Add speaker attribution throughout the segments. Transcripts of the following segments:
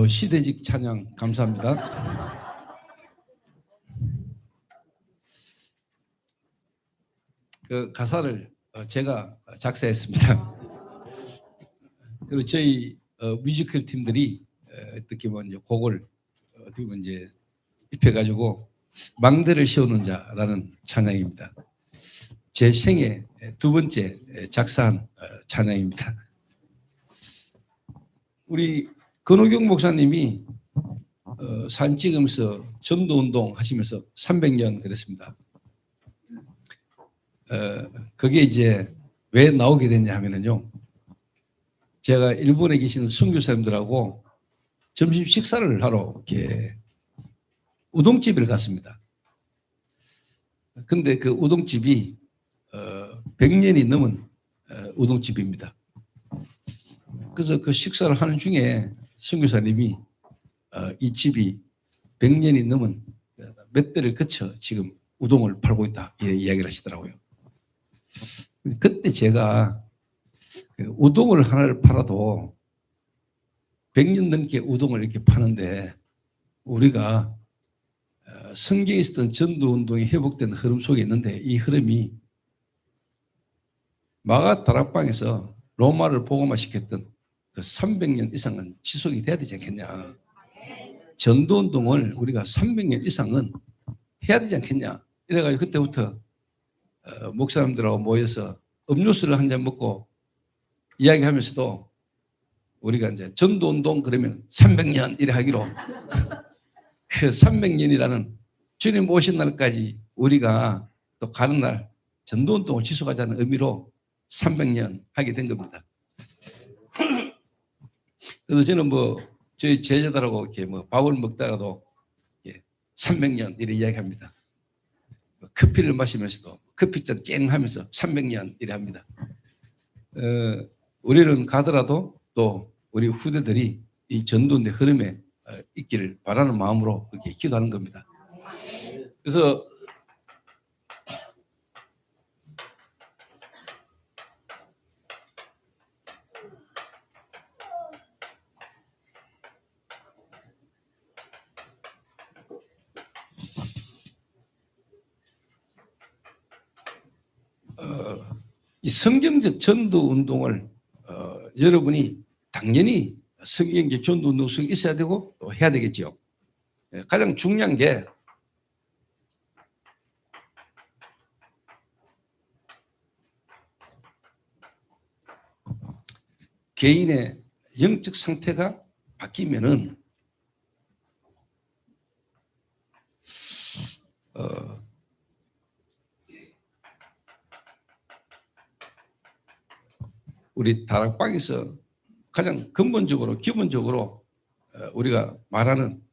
Speaker 1: 시대직 찬양 감사합니다. 그 가사를 제가 작사했습니다. 그리고 저희 뮤지컬 팀들이 어떻게 보면 이제 곡을 어떻게 보면 이제 입혀가지고 망대를 씌우는 자라는 찬양입니다. 제 생애 두 번째 작사한 찬양입니다. 우리 권호경 목사님이 산 찍으면서 전도운동 하시면서 300년 그랬습니다. 그게 이제 왜 나오게 됐냐 하면은요, 제가 일본에 계시는 선교사님들하고 점심 식사를 하러 이렇게 우동집을 갔습니다. 근데 그 우동집이 100년이 넘은 우동집입니다. 그래서 그 식사를 하는 중에 선교사님이 이 집이 100년이 넘은 몇 대를 거쳐 지금 우동을 팔고 있다 이렇게 이야기를 하시더라고요. 그때 제가 우동을 하나를 팔아도 100년 넘게 우동을 이렇게 파는데 우리가 성경에 있었던 전도운동이 회복된 흐름 속에 있는데 이 흐름이 마가 다락방에서 로마를 복음화시켰던 그 300년 이상은 지속이 돼야 되지 않겠냐. 전도운동을 우리가 300년 이상은 해야 되지 않겠냐. 이래가지고 그때부터 목사님들하고 모여서 음료수를 한 잔 먹고 이야기하면서도 우리가 이제 전도운동 그러면 300년 이래 하기로 그 300년이라는 주님 오신 날까지 우리가 또 가는 날 전도운동을 지속하자는 의미로 300년 하게 된 겁니다. 그래서 저는 저희 제자들하고 이렇게 밥을 먹다가도 300년 이래 이야기합니다. 커피를 마시면서도 커피잔 쨍 하면서 300년 이래 합니다. 우리는 가더라도 또 우리 후대들이 이 전도의 흐름에 있기를 바라는 마음으로 그렇게 기도하는 겁니다. 그래서 이 성경적 전도 운동을 여러분이 당연히 성경적 전도 운동 속에 있어야 되고 또 해야 되겠죠. 가장 중요한 게 개인의 영적 상태가 바뀌면은 우리 다락방에서 가장 근본적으로 기본적으로 우리가 말하는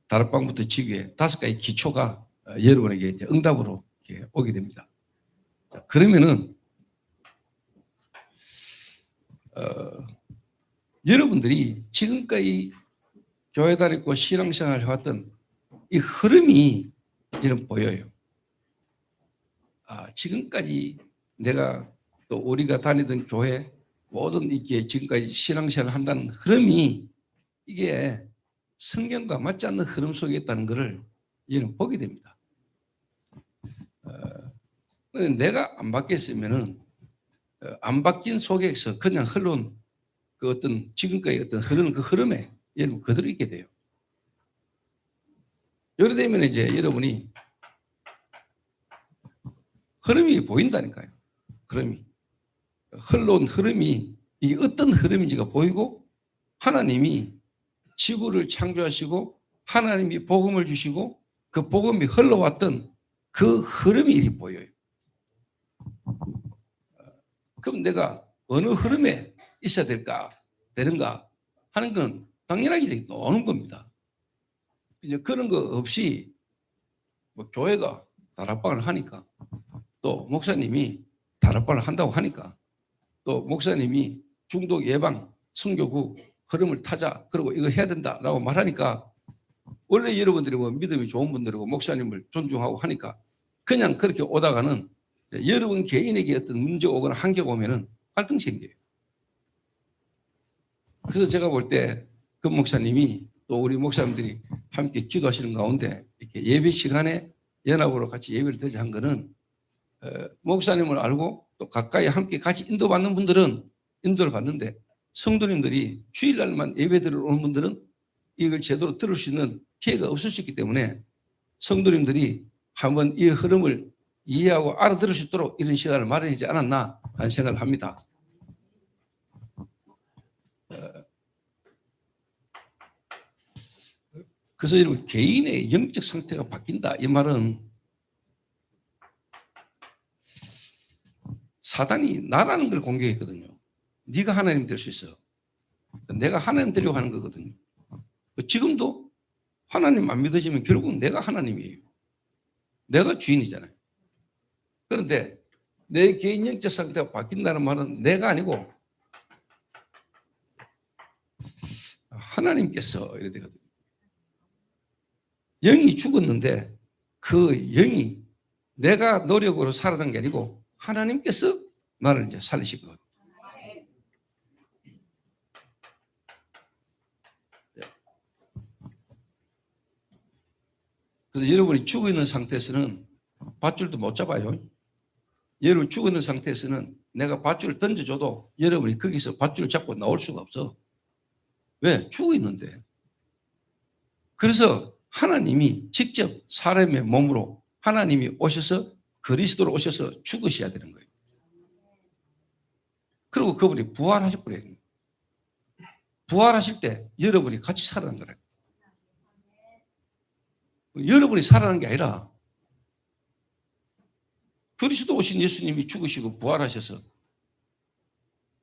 Speaker 1: 다락방부터 지구에 5가지 기초가 여러분에게 이제 응답으로 이렇게 오게 됩니다. 그러면은 여러분들이 지금까지 교회 다니고 신앙생활을 해왔던 이 흐름이 이런 보여요. 지금까지 내가 또 우리가 다니던 교회 모든 이게 지금까지 신앙생활을 한다는 흐름이 이게 성경과 맞지 않는 흐름 속에 있다는 것을 이제는 보게 됩니다. 내가 안 바뀌었으면은 안 바뀐 속에서 그냥 흘러온 그 어떤 지금까지 어떤 흐르는 그 흐름에 여러분 그대로 있게 돼요. 이래 되면 이제 여러분이 흐름이 보인다니까요. 흐름이. 흘러온 흐름이 이게 어떤 흐름인지가 보이고 하나님이 지구를 창조하시고 하나님이 복음을 주시고 그 복음이 흘러왔던 그 흐름이 이렇게 보여요. 그럼 내가 어느 흐름에 있어야 되는가 하는 건 당연하게 나오는 겁니다. 이제 그런 거 없이 교회가 다락방을 하니까 또 목사님이 다락방을 한다고 하니까 또 목사님이 중독 예방 선교구 흐름을 타자 그리고 이거 해야 된다라고 말하니까 원래 여러분들이 믿음이 좋은 분들이고 목사님을 존중하고 하니까 그냥 그렇게 오다가는 여러분 개인에게 어떤 문제가 오거나 한계가 오면은 갈등 생겨요. 그래서 제가 볼 때 그 목사님이 또 우리 목사님들이 함께 기도하시는 가운데 이렇게 예배 시간에 연합으로 같이 예배를 드리자 한 거는 목사님을 알고 또 가까이 함께 같이 인도받는 분들은 인도를 받는데 성도님들이 주일날만 예배 드리러 오는 분들은 이걸 제대로 들을 수 있는 기회가 없을 수 있기 때문에 성도님들이 한번 이 흐름을 이해하고 알아들을 수 있도록 이런 시간을 마련하지 않았나 하는 생각을 합니다. 그래서 여러분 개인의 영적 상태가 바뀐다 이 말은 사단이 나라는 걸 공격했거든요. 네가 하나님 될 수 있어. 내가 하나님 되려고 하는 거거든요. 지금도 하나님 안 믿어지면 결국은 내가 하나님이에요. 내가 주인이잖아요. 그런데 내 개인 영적 상태가 바뀐다는 말은 내가 아니고 하나님께서 이래 되거든요. 영이 죽었는데 그 영이 내가 노력으로 살아난 게 아니고 하나님께서 나를 이제 살리실 거거든요. 그래서 여러분이 죽어 있는 상태에서는 밧줄도 못 잡아요. 여러분 죽어 있는 상태에서는 내가 밧줄을 던져줘도 여러분이 거기서 밧줄을 잡고 나올 수가 없어. 왜? 죽어 있는데. 그래서 하나님이 직접 사람의 몸으로 하나님이 오셔서 그리스도로 오셔서 죽으셔야 되는 거예요. 그리고 그분이 부활하실 거예요. 부활하실 때 여러분이 같이 살아난 거예요. 여러분이 살아난 게 아니라 그리스도 오신 예수님이 죽으시고 부활하셔서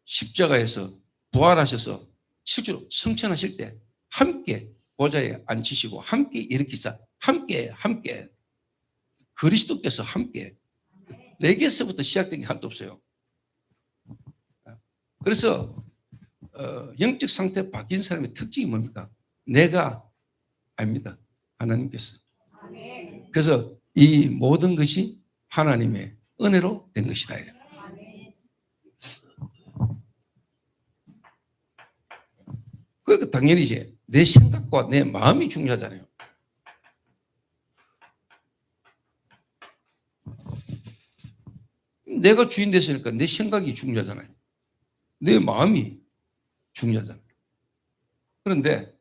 Speaker 1: 십자가에서 부활하셔서 실제로 승천하실 때 함께 보좌에 앉히시고 함께 일으키사 함께 그리스도께서 함께 내게서부터 시작된 게 하나도 없어요. 그래서 영적 상태 바뀐 사람의 특징이 뭡니까? 내가 아닙니다. 하나님께서. 그래서 이 모든 것이 하나님의 은혜로 된 것이다. 그러니까 당연히 이제 내 생각과 내 마음이 중요하잖아요. 내가 주인 됐으니까 내 생각이 중요하잖아요. 내 마음이 중요하잖아요. 그런데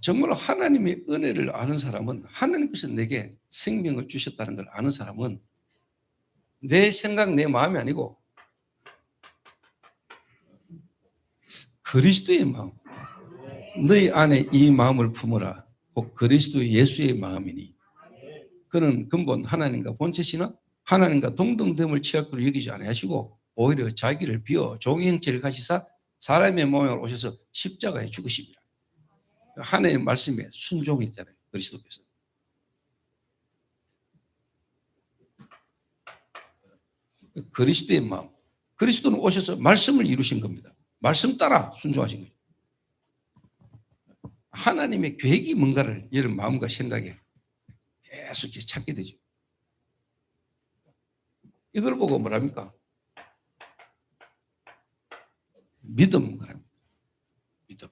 Speaker 1: 정말 하나님의 은혜를 아는 사람은 하나님께서 내게 생명을 주셨다는 걸 아는 사람은 내 생각, 내 마음이 아니고 그리스도의 마음. 너희 안에 이 마음을 품어라. 곧 그리스도 예수의 마음이니. 그는 근본 하나님과 본체시나 하나님과 동등됨을 취약으로 여기지 아니하시고 오히려 자기를 비워 종의 형체를 가지사 사람의 모양으로 오셔서 십자가에 죽으십니다. 하나님의 말씀에 순종했잖아요. 그리스도께서. 그리스도의 마음. 그리스도는 오셔서 말씀을 이루신 겁니다. 말씀 따라 순종하신 거죠. 하나님의 계획이 뭔가를 여러분 마음과 생각에 계속 찾게 되죠. 이걸 보고 뭐랍니까? 믿음. 믿음.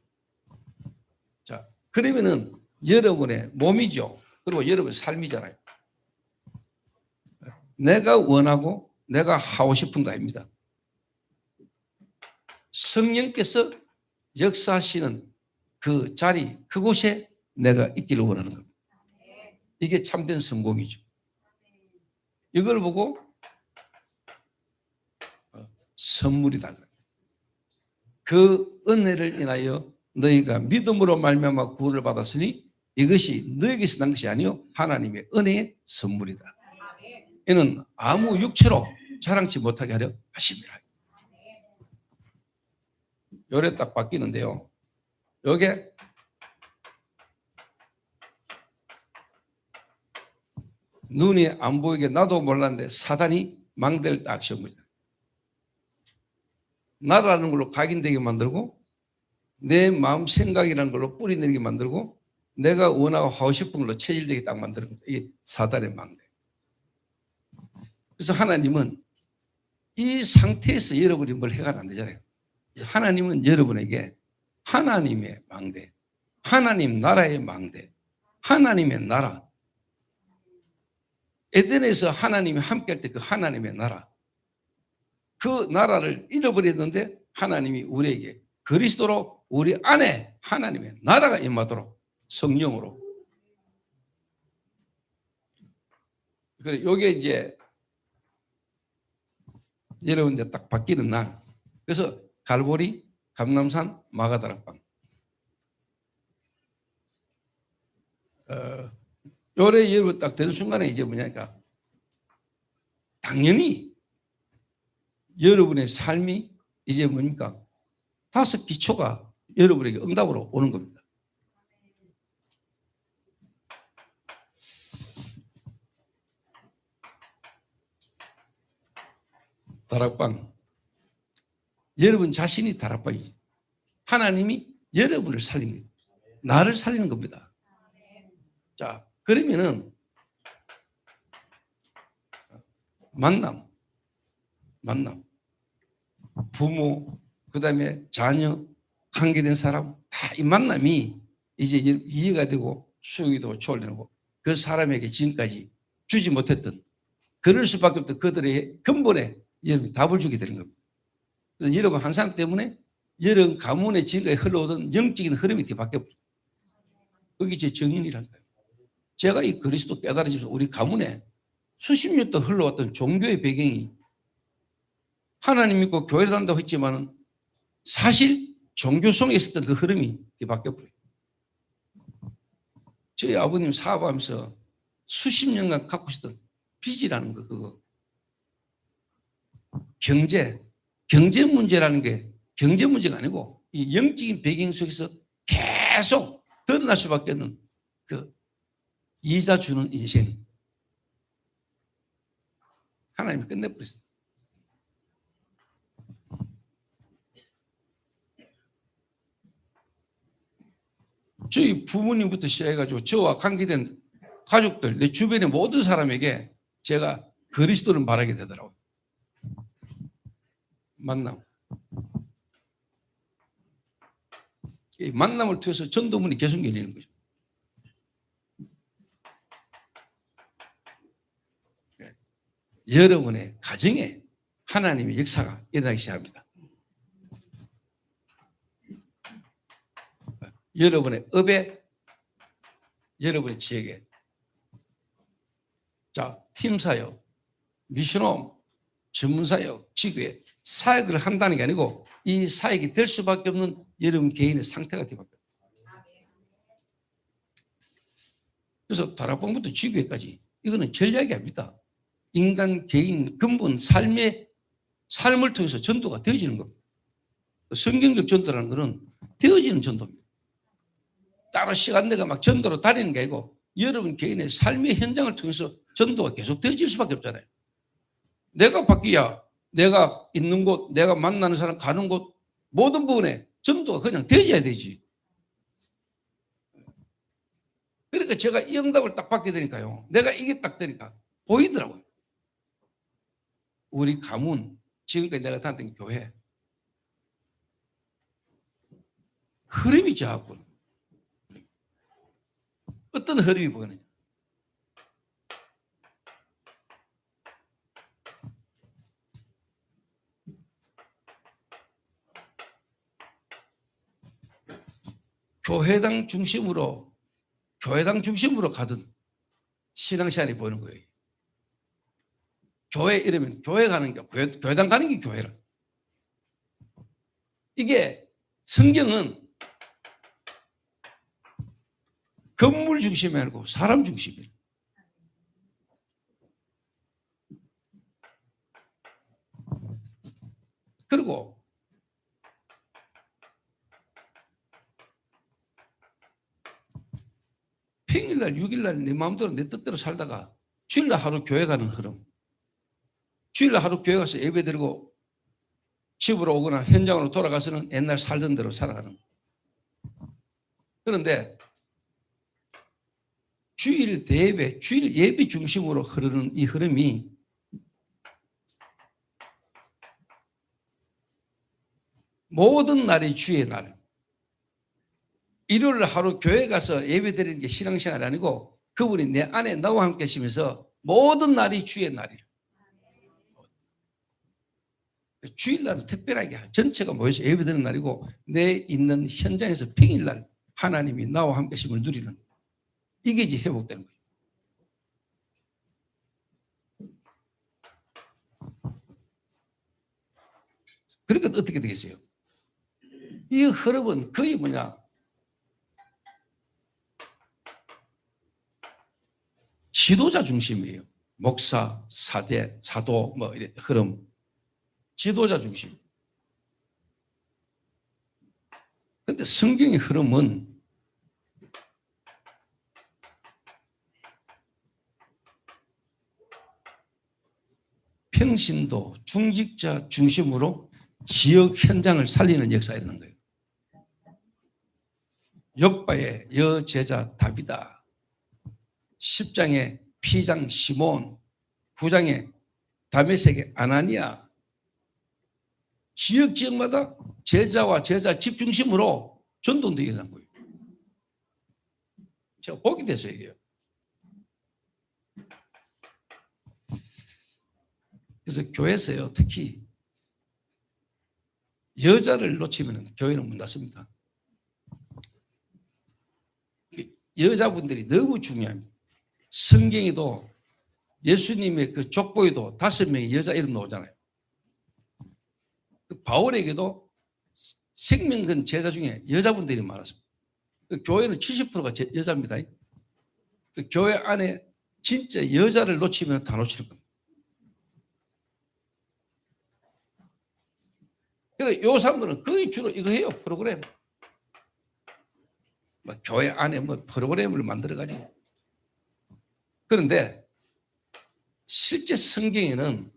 Speaker 1: 자, 그러면은 여러분의 몸이죠. 그리고 여러분의 삶이잖아요. 내가 원하고 내가 하고 싶은 거 아닙니다. 성령께서 역사하시는 그 자리, 그곳에 내가 있기를 원하는 겁니다. 이게 참된 성공이죠. 이걸 보고 선물이다. 그 은혜를 인하여 너희가 믿음으로 말미암아 구원을 받았으니 이것이 너에게서 난 것이 아니요 하나님의 은혜의 선물이다. 이는 아무 육체로 자랑치 못하게 하려 하십니다. 요래 딱 바뀌는데요. 요게 눈이 안 보이게 나도 몰랐는데 사단이 망대를 딱 씌웁니다. 나라는 걸로 각인되게 만들고 내 마음 생각이라는 걸로 뿌리내게 만들고 내가 원하고 하고 싶은 걸로 체질되게 딱 만드는 겁니다. 이게 사단의 망대. 그래서 하나님은 이 상태에서 여러분이 뭘 해가 안 되잖아요. 하나님은 여러분에게 하나님의 망대, 하나님 나라의 망대, 하나님의 나라. 에덴에서 하나님이 함께할 때 그 하나님의 나라, 그 나라를 잃어버렸는데 하나님이 우리에게 그리스도로 우리 안에 하나님의 나라가 임하도록 성령으로. 그래, 요게 이제 여러분들 딱 바뀌는 날. 그래서 갈보리, 감람산, 마가다락방. 요래 여러분 딱 되는 순간에 이제 뭐냐니까 당연히 여러분의 삶이 이제 뭡니까? 5 기초가 여러분에게 응답으로 오는 겁니다. 다락방. 여러분 자신이 다락방이지. 하나님이 여러분을 살리는 거예요. 나를 살리는 겁니다. 자, 그러면은 만남, 부모, 그 다음에 자녀, 관계된 사람, 다 이 만남이 이제 이해가 되고 수용이 되고 초월되고 그 사람에게 지금까지 주지 못했던, 그럴 수밖에 없던 그들의 근본에 여러분이 답을 주게 되는 겁니다. 그래서 여러분 한 사람 때문에 여러분 가문의 지금까지 흘러오던 영적인 흐름이 뒤바뀌어버려요. 그게 제 정인이란 거예요. 제가 이 그리스도 깨달아지면서 우리 가문에 수십 년 동안 흘러왔던 종교의 배경이 하나님 믿고 교회를 다닌다고 했지만은 사실 종교 속에 있었던 그 흐름이 바뀌어버려요. 저희 아버님 사업하면서 수십 년간 갖고 있었던 빚이라는 거, 그거. 경제 문제라는 게 경제 문제가 아니고 이 영적인 배경 속에서 계속 드러날 수밖에 없는 그 이자 주는 인생. 하나님이 끝내버렸어요. 저희 부모님부터 시작해가지고 저와 관계된 가족들, 내 주변의 모든 사람에게 제가 그리스도를 말하게 되더라고요. 만남. 이 만남을 통해서 전도문이 계속 열리는 거죠. 여러분의 가정에 하나님의 역사가 일어나기 시작합니다. 여러분의 업에, 여러분의 지역에. 자, 팀사역, 미션홈, 전문사역, 지구에 사역을 한다는 게 아니고 이 사역이 될 수밖에 없는 여러분 개인의 상태가 되어버려요. 그래서 다락방부터 지구에까지 이거는 전략이 아닙니다. 인간 개인 근본 삶을 통해서 전도가 되어지는 겁니다. 성경적 전도라는 것은 되어지는 전도입니다. 따로 시간내가 막 전도로 다니는 게 아니고 여러분 개인의 삶의 현장을 통해서 전도가 계속 되어질 수밖에 없잖아요. 내가 바뀌어야 내가 있는 곳, 내가 만나는 사람, 가는 곳 모든 부분에 전도가 그냥 되어져야 되지. 그러니까 제가 이 응답을 딱 받게 되니까요. 내가 이게 딱 되니까 보이더라고요. 우리 가문, 지금까지 내가 다녔던 교회 흐름이 저하고 어떤 흐름이 보이느냐. 교회당 중심으로 가던 신앙시간이 보이는 거예요. 교회 이러면 교회 가는 게, 교회당 가는 게 교회라. 이게 성경은 건물 중심이 아니고 사람 중심이에요. 그리고 평일날, 6일날 내 마음대로 내 뜻대로 살다가 주일날 하루 교회 가는 흐름. 주일날 하루 교회 가서 예배 드리고 집으로 오거나 현장으로 돌아가서는 옛날 살던 대로 살아가는. 그런데 주일 대예배, 주일 예배 중심으로 흐르는 이 흐름이 모든 날이 주의 날, 일요일 하루 교회 가서 예배 드리는 게 신앙생활이 아니고 그분이 내 안에 나와 함께 하시면서 모든 날이 주의 날이에요. 주일날은 특별하게 전체가 모여서 예배 드리는 날이고 내 있는 현장에서 평일날 하나님이 나와 함께 하심을 누리는 이게 이제 회복되는 거예요. 그러니까 어떻게 되겠어요? 이 흐름은 거의 뭐냐? 지도자 중심이에요. 목사, 사대, 사도 뭐 이런 흐름. 지도자 중심. 근데 성경의 흐름은 평신도 중직자 중심으로 지역 현장을 살리는 역사가 있는 거예요. 욥바의 여제자 다비다, 10장의 피장 시몬, 9장의 다메섹의 아나니아, 지역마다 제자와 제자 집 중심으로 전도운동이 일어난 거예요. 제가 보게 돼서 얘기해요. 그래서 교회에서요, 특히 여자를 놓치면 교회는 문 닫습니다. 여자분들이 너무 중요합니다. 성경에도 예수님의 그 족보에도 5명의 여자 이름 나오잖아요. 그 바울에게도 생명근 제자 중에 여자분들이 많았습니다. 그 교회는 70%가 여자입니다. 그 교회 안에 진짜 여자를 놓치면 다 놓치는 겁니다. 그래서 요 사람들은 거의 주로 이거 해요. 프로그램. 뭐 교회 안에 뭐 프로그램을 만들어가지고. 그런데 실제 성경에는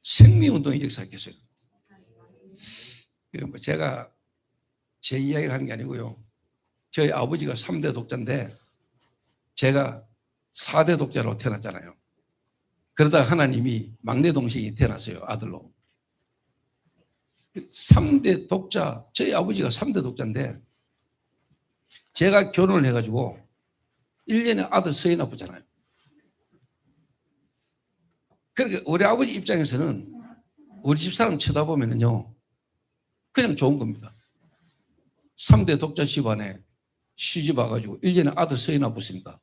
Speaker 1: 생명운동의 역사가 계세요. 뭐 제가 제 이야기를 하는 게 아니고요. 저희 아버지가 3대 독자인데 제가 4대 독자로 태어났잖아요. 그러다가 하나님이 막내 동생이 태어났어요. 아들로. 3대 독자, 저희 아버지가 3대 독자인데 제가 결혼을 해가지고 1년에 아들 서인 아프잖아요. 그러니까 우리 아버지 입장에서는 우리 집사람 쳐다보면은요, 그냥 좋은 겁니다. 3대 독자 집안에 시집 와가지고 1년에 아들 서인 아프니까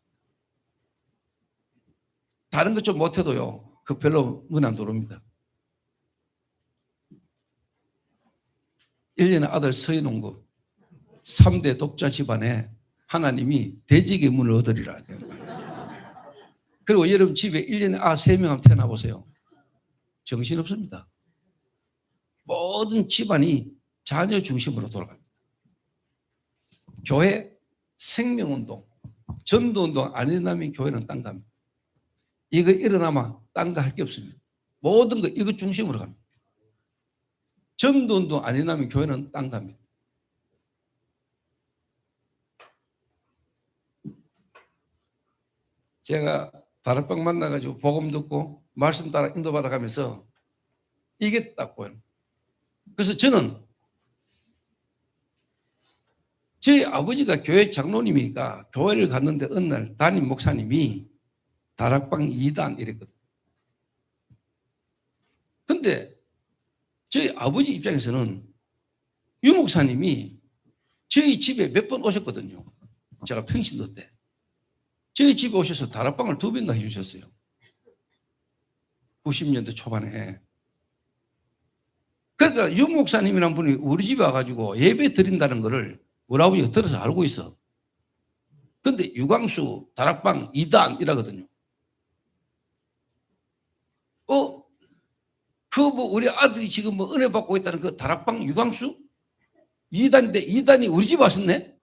Speaker 1: 다른 것 좀 못해도요, 그 별로 문 안 들어옵니다. 1년에 아들 서인 온 거, 3대 독자 집안에 하나님이 대직의 문을 얻으리라. 그리고 여러분 집에 1년에 3명 한번 태어나 보세요. 정신없습니다. 모든 집안이 자녀 중심으로 돌아갑니다. 교회 생명운동, 전도운동 안 일어나면 교회는 딴 갑니다. 이거 일어나면 딴 거 할 게 없습니다. 모든 거 이거 중심으로 갑니다. 전도운동 안 일어나면 교회는 딴 갑니다. 제가 다락방 만나가지고 복음 듣고 말씀 따라 인도받아 가면서 이게 딱 보여요. 그래서 저는 저희 아버지가 교회 장로님이니까 교회를 갔는데 어느 날 담임 목사님이 다락방 2단 이랬거든요. 근데 저희 아버지 입장에서는 유 목사님이 저희 집에 몇 번 오셨거든요. 제가 평신도 때. 저희 집에 오셔서 다락방을 2번가 해주셨어요. 90년대 초반에. 그러니까 유 목사님이라는 분이 우리 집에 와가지고 예배 드린다는 거를 우리 아버지가 들어서 알고 있어. 근데 유광수 다락방 2단이라거든요. 뭐 우리 아들이 지금 뭐 은혜 받고 있다는 그 다락방 유광수 2단인데 2단이 우리 집 왔었네?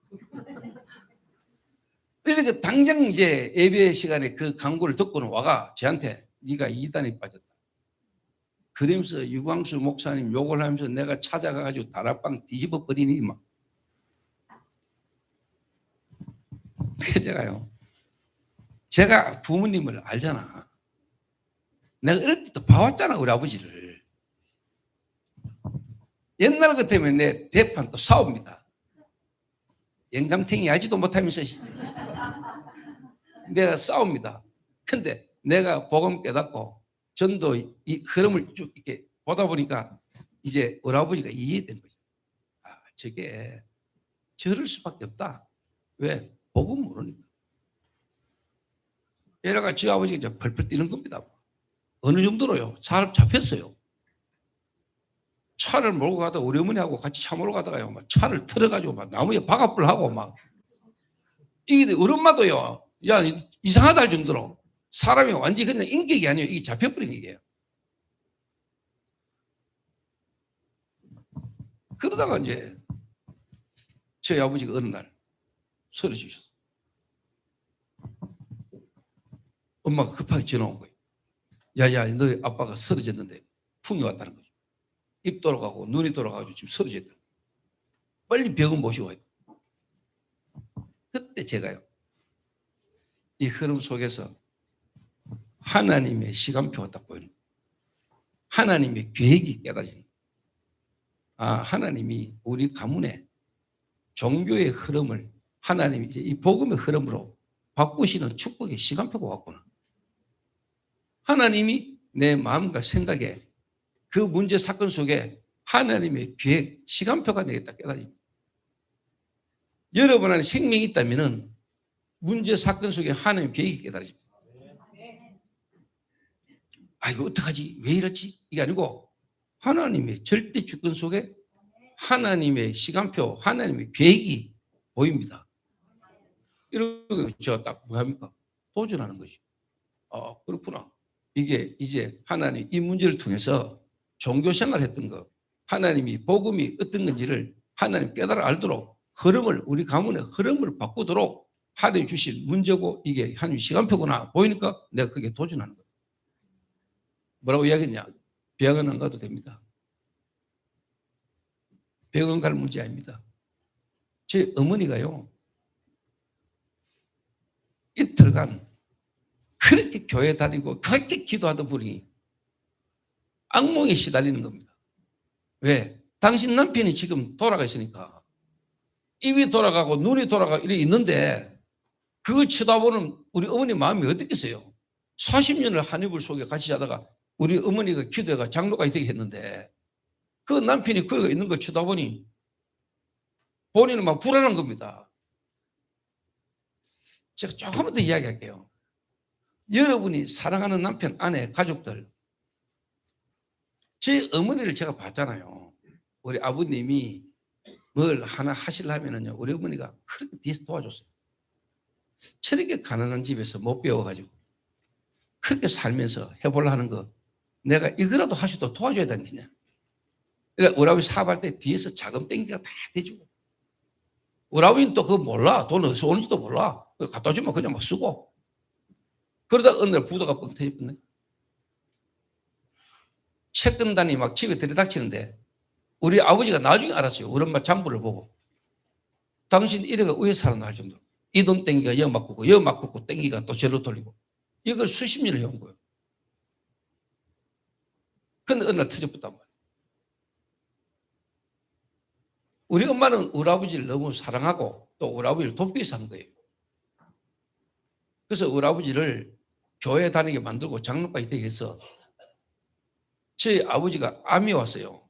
Speaker 1: 그러니까 당장 이제 예배 시간에 그 광고를 듣고는 와가 저한테 네가 2단에 빠졌다. 그러면서 유광수 목사님 욕을 하면서 내가 찾아가가지고 다락방 뒤집어 버리니 막. 그래서 제가 부모님을 알잖아. 내가 어릴 때도 봐왔잖아 우리 아버지를. 옛날 같으면 내 대판 또 싸웁니다. 영감탱이 알지도 못하면서 내가 싸웁니다. 근데 내가 복음 깨닫고 전도 이 흐름을 쭉 이렇게 보다 보니까 이제 우리 아버지가 이해된 거죠. 아, 저게 저럴 수밖에 없다. 왜? 복음 모르니까. 이래가 저 아버지가 이제 펄펄 뛰는 겁니다. 어느 정도로요? 사람 잡혔어요. 차를 몰고 가다가 우리 어머니하고 같이 차 몰고 가다가요. 막 차를 틀어가지고 막 나무에 박압을 하고 막. 이게 우리 엄마도요. 야, 이상하다 할 정도로 사람이 완전히 그냥 인격이 아니에요. 이게 잡혀버린 얘기예요. 그러다가 이제 저희 아버지가 어느 날 소리 주셨어. 엄마가 급하게 전화 온 거예요. 야야, 너희 아빠가 쓰러졌는데 풍이 왔다는 거죠. 입 돌아가고 눈이 돌아가고 지금 쓰러졌다. 빨리 병원 모시고 와요. 그때 제가요. 이 흐름 속에서 하나님의 시간표가 딱 보이는 거예요. 하나님의 계획이 깨달아지는 거예요. 아, 하나님이 우리 가문에 종교의 흐름을 하나님이 이제 이 복음의 흐름으로 바꾸시는 축복의 시간표가 왔구나. 하나님이 내 마음과 생각에 그 문제 사건 속에 하나님의 계획, 시간표가 되겠다 깨달습니다. 여러분 안에 생명이 있다면 문제 사건 속에 하나님의 계획이 깨달아집니다. 아, 이거 어떡하지? 왜 이렇지? 이게 아니고 하나님의 절대 주권 속에 하나님의 시간표, 하나님의 계획이 보입니다. 이러고 제가 딱 뭐합니까? 도전하는 거죠. 아, 그렇구나. 이게 이제 하나님 이 문제를 통해서 종교 생활했던 거, 하나님이 복음이 어떤 건지를 하나님 깨달아 알도록 흐름을, 우리 가문의 흐름을 바꾸도록 하나님 주신 문제고 이게 하나님 시간표구나 보이니까 내가 그게 도전하는 거예요. 뭐라고 이야기했냐? 병원 안 가도 됩니다. 병원 갈 문제 아닙니다. 제 어머니가요, 이틀간 그렇게 교회 다니고 그렇게 기도하던 분이 악몽에 시달리는 겁니다. 왜? 당신 남편이 지금 돌아가 있으니까 입이 돌아가고 눈이 돌아가고 이래 있는데 그걸 쳐다보는 우리 어머니 마음이 어떻겠어요? 40년을 한 이불 속에 같이 자다가 우리 어머니가 기도해가 장로가 되게 했는데 그 남편이 그러고 있는 걸 쳐다보니 본인은 막 불안한 겁니다. 제가 조금만 더 이야기할게요. 여러분이 사랑하는 남편, 아내, 가족들, 제 어머니를 제가 봤잖아요. 우리 아버님이 뭘 하나 하시려면요, 우리 어머니가 그렇게 뒤에서 도와줬어요. 저렇게 가난한 집에서 못 배워가지고 그렇게 살면서 해보려 하는 거 내가 이거라도 할 수 있도록 도와줘야 되겠냐. 그러니까 우리 아버지 사업할 때 뒤에서 자금 땡기가 다 대주고 우리 아버지는 또 그거 몰라. 돈 어디서 오는지도 몰라. 갖다 주면 그냥 막 쓰고 그러다 어느 날 부도가 뻥 터졌거든요. 채권단이 막 집에 들이닥치는데 우리 아버지가 나중에 알았어요. 우리 엄마 장부를 보고 당신 이래가 왜 살았나 할 정도로 이 돈 땡기가 여 맞고 여 맞고 땡기가 또 저로 돌리고 이걸 수십 년을 해온 거예요. 근데 어느 날 터져붙단 말이에요. 우리 엄마는 우리 아버지를 너무 사랑하고 또 우리 아버지를 돕기 위해서 한 거예요. 그래서 우리 아버지를 교회 다니게 만들고 장로까지 되게 해서 저희 아버지가 암이 왔어요.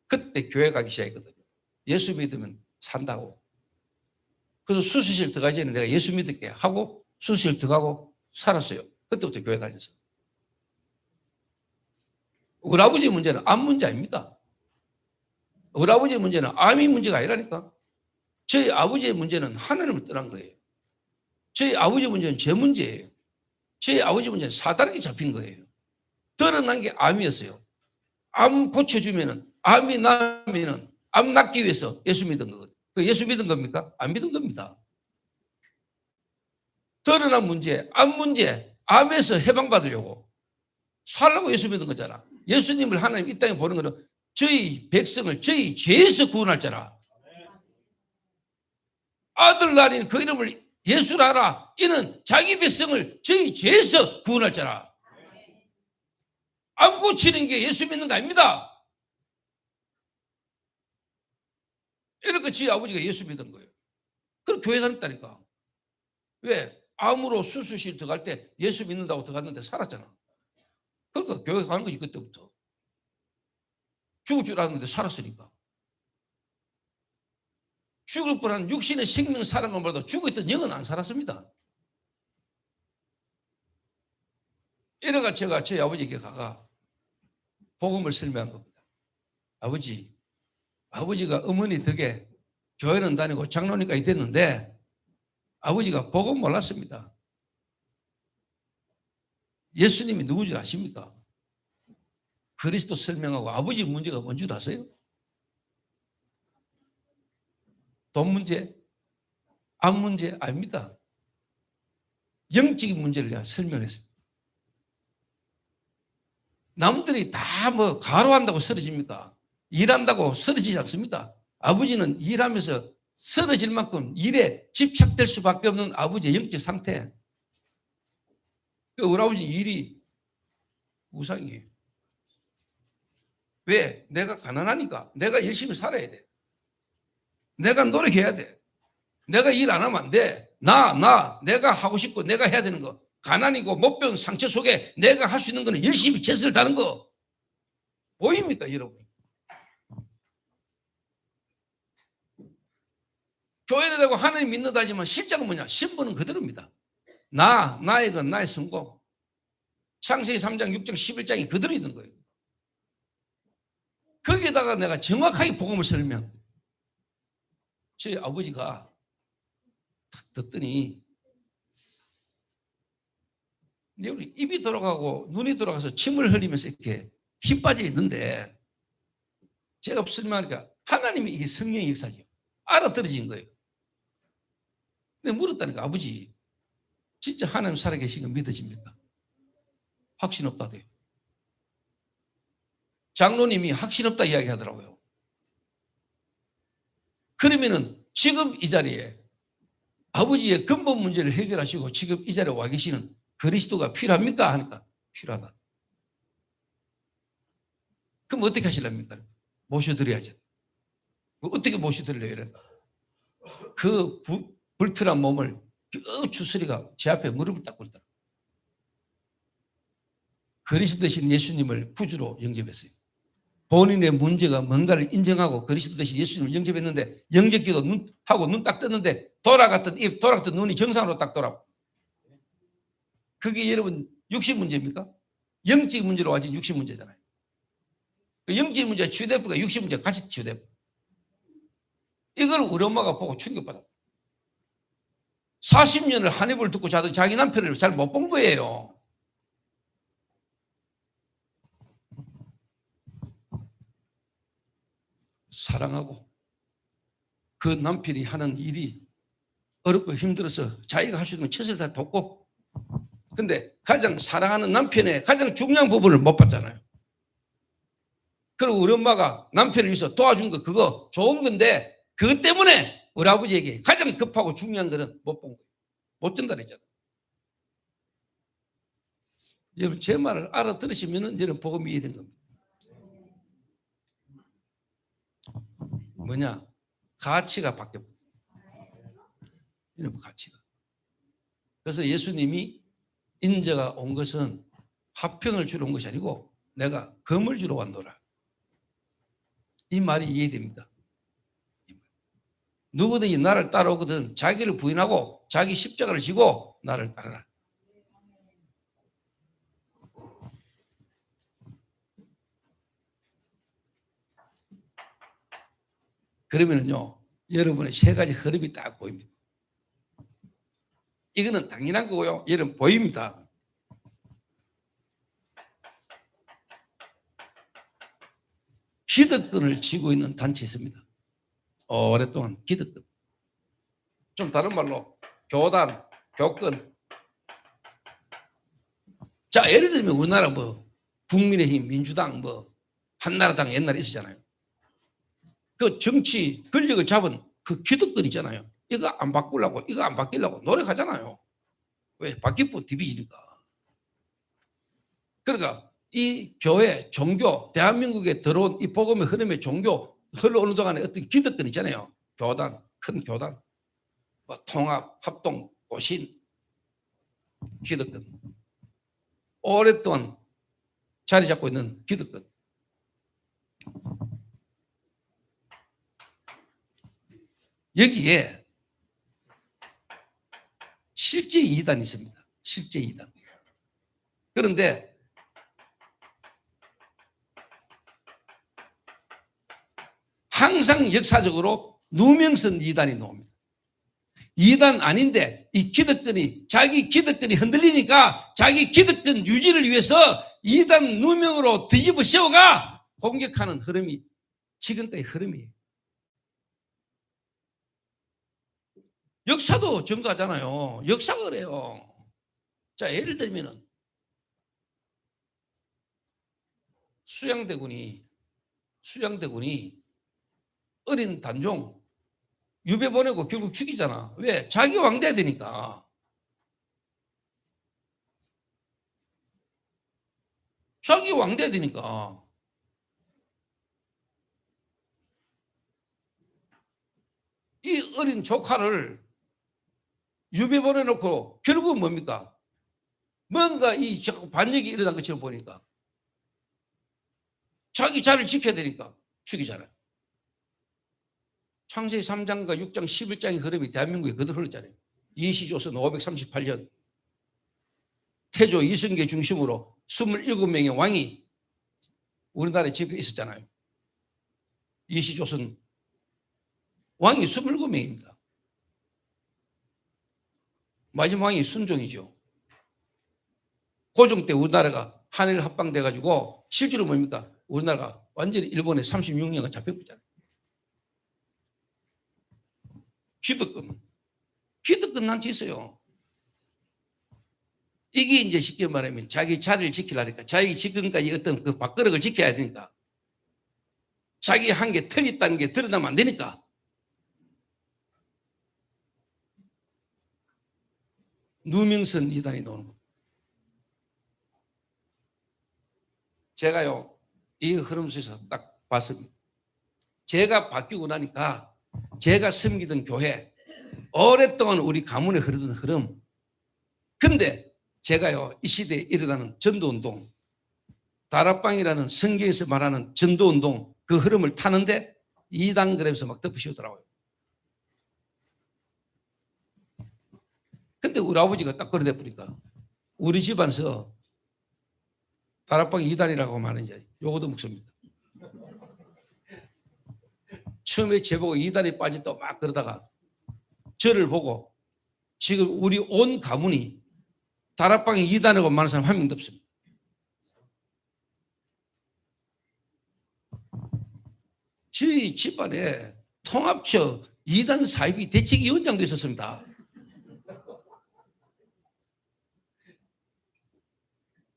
Speaker 1: 그때 교회 가기 시작했거든요. 예수 믿으면 산다고. 그래서 수술실 들어가기 전에 내가 예수 믿을게 하고 수술실 들어가고 살았어요. 그때부터 교회 다녔어요. 우리 아버지 문제는 암 문제 아닙니다. 우리 아버지의 문제는 암이 문제가 아니라니까. 저희 아버지의 문제는 하나님을 떠난 거예요. 저희 아버지의 문제는 제 문제예요. 저희 아버지 문제는 사단에게 잡힌 거예요. 드러난 게 암이었어요. 암 고쳐주면은, 암이 나면은, 암 낫기 위해서 예수 믿은 거거든요. 예수 믿은 겁니까? 안 믿은 겁니다. 드러난 문제, 암 문제, 암에서 해방받으려고 살라고 예수 믿은 거잖아. 예수님을 하나님 이 땅에 보는 거는 저희 백성을 저희 죄에서 구원할 자라. 아들 낳으니 그 이름을 예수라라. 이는 자기 백성을 저희 죄에서 구원할 자라. 안 고치는 게 예수 믿는 거 아닙니다. 이렇게 지 아버지가 예수 믿은 거예요. 그럼 교회 다녔다니까. 왜? 암으로 수술실 들어갈 때 예수 믿는다고 들어갔는데 살았잖아. 그러니까 교회 가는 거지 그때부터. 죽을 줄 알았는데 살았으니까. 죽을 뻔한 육신의 생명 살은 것보다 죽어있던 영은 안 살았습니다. 이래가 제가 저희 아버지에게 가가 복음을 설명한 겁니다. 아버지가 어머니 덕에 교회는 다니고 장로님까지 됐는데 아버지가 복음 몰랐습니다. 예수님이 누군지 아십니까? 그리스도 설명하고 아버지 문제가 뭔 줄 아세요? 돈 문제, 암 문제 아닙니다. 영적인 문제를 제가 설명했습니다. 남들이 다 뭐 가로한다고 쓰러집니까? 일한다고 쓰러지지 않습니다. 아버지는 일하면서 쓰러질 만큼 일에 집착될 수밖에 없는 아버지의 영적 상태. 우리 아버지 일이 우상이에요. 왜? 내가 가난하니까. 내가 열심히 살아야 돼. 내가 노력해야 돼. 내가 일 안 하면 안 돼. 내가 하고 싶고 내가 해야 되는 거. 가난이고 못 배운 상처 속에 내가 할 수 있는 거는 열심히 최선을 다하는 거. 보입니까, 여러분? 교회를 하고 하나님 믿는다 하지만 실제는 뭐냐? 신분은 그대로입니다. 나의 건 나의 성공. 창세기 3장, 6장, 11장이 그대로 있는 거예요. 거기에다가 내가 정확하게 복음을 설명. 저희 아버지가 탁 듣더니 우리 입이 돌아가고 눈이 돌아가서 침을 흘리면서 이렇게 힘 빠져 있는데 제가 설명하니까 하나님이 이게 성령의 역사죠. 알아들어진 거예요. 근데 물었다니까 아버지 진짜 하나님 살아계신 거 믿어집니까? 확신 없다대요. 장로님이 확신 없다 이야기하더라고요. 그러면은 지금 이 자리에 아버지의 근본 문제를 해결하시고 지금 이 자리에 와 계시는 그리스도가 필요합니까? 하니까 필요하다. 그럼 어떻게 하시랍니까? 모셔드려야죠. 어떻게 모셔드려요? 이래. 그 불필요한 몸을 그 추스리가 제 앞에 무릎을 닦고 있다. 그리스도 되신 예수님을 구주로 영접했어요. 본인의 문제가 뭔가를 인정하고 그리스도 대신 예수님을 영접했는데 영접기도 하고 눈 딱 떴는데 돌아갔던 입, 돌아갔던 눈이 정상으로 딱 돌아오고. 그게 여러분 육신 문제입니까? 영적 문제로 와진 육신 문제잖아요. 영적 문제가 치유되니까 육신 문제가 같이 치유되고. 이걸 우리 엄마가 보고 충격받았다. 40년을 한 입을 듣고 자도 자기 남편을 잘 못 본 거예요. 사랑하고 그 남편이 하는 일이 어렵고 힘들어서 자기가 할 수 있는 최선을 다 돕고 근데 가장 사랑하는 남편의 가장 중요한 부분을 못 봤잖아요. 그리고 우리 엄마가 남편을 위해서 도와준 거 그거 좋은 건데 그것 때문에 우리 아버지에게 가장 급하고 중요한 거는 못 본 거예요. 못 전달했잖아요. 여러분 제 말을 알아들으시면 저는 복음이 이해된 겁니다. 뭐냐? 가치가 바뀌었다. 여러분 가치가. 그래서 예수님이 인자가 온 것은 화평을 주러 온 것이 아니고 내가 금을 주러 왔노라. 이 말이 이해됩니다. 누구든지 나를 따라오거든 자기를 부인하고 자기 십자가를 지고 나를 따르라. 그러면은요, 여러분의 세 가지 흐름이 딱 보입니다. 이거는 당연한 거고요. 여러분 보입니다. 기득권을 쥐고 있는 단체 있습니다. 오랫동안 기득권. 좀 다른 말로 교단, 교권. 자, 예를 들면 우리나라 뭐 국민의힘, 민주당, 뭐 한나라당 옛날에 있었잖아요. 그 정치 권력을 잡은 그 기득권 있잖아요. 이거 안 바꾸려고, 이거 안 바뀌려고 노력하잖아요. 왜? 바뀌고 디비지니까. 그러니까 이 교회, 종교, 대한민국에 들어온 이 복음의 흐름의 종교 흘러오는 동안에 어떤 기득권 있잖아요. 교단, 큰 교단, 뭐 통합, 합동, 보신, 기득권. 오랫동안 자리 잡고 있는 기득권. 여기에 실제 이단이 있습니다. 실제 이단. 그런데 항상 역사적으로 누명선 이단이 나옵니다. 이단 아닌데 이 기득권이 자기 기득권이 흔들리니까 자기 기득권 유지를 위해서 이단 누명으로 뒤집어 씌워가 공격하는 흐름이 지금까지 흐름이에요. 역사도 증거하잖아요. 역사가 그래요. 자, 예를 들면은 수양대군이 어린 단종 유배 보내고 결국 죽이잖아. 왜? 자기 왕돼야 되니까. 자기 왕돼야 되니까. 이 어린 조카를 유배 보내놓고 결국은 뭡니까? 뭔가 이 반역이 일어난 것처럼 보니까 자기 자를 지켜야 되니까 죽이잖아요. 창세기 3장과 6장 11장의 흐름이 대한민국에 그대로 흘렀잖아요. 이시조선 538년 태조 이성계 중심으로 27명의 왕이 우리나라에 지금 있었잖아요. 이시조선 왕이 27명입니다. 마지막 왕이 순종이죠. 고종 때 우리나라가 한일 합방돼가지고 실제로 뭡니까? 우리나라가 완전히 일본에 36년간 잡혀버렸잖아요. 기득권 난치 있어요. 이게 이제 쉽게 말하면 자기 자리를 지키려니까 자기 지금까지 어떤 그 밥그릇을 지켜야 되니까 자기 한 게 틀렸다는 게 드러나면 안 되니까 누명선 이단이 나오는 겁니다. 제가요 이 흐름 속에서 딱 봤습니다. 제가 바뀌고 나니까 제가 섬기던 교회 오랫동안 우리 가문에 흐르던 흐름, 근데 제가요 이 시대에 일어나는 전도운동, 다락방이라는 성경에서 말하는 전도운동 그 흐름을 타는데 이단 그래서 막 덮으시더라고요. 근데 우리 아버지가 딱 그러다 보니까 우리 집안에서 다락방 이단이라고 말하는 요거도 묵습니다. 처음에 제보고 이단에 빠졌다고 막 그러다가 저를 보고 지금 우리 온 가문이 다락방에 이단이라고 말하는 사람 한 명도 없습니다. 저희 집안에 통합처 이단 사입이 대책위원장도 있었습니다.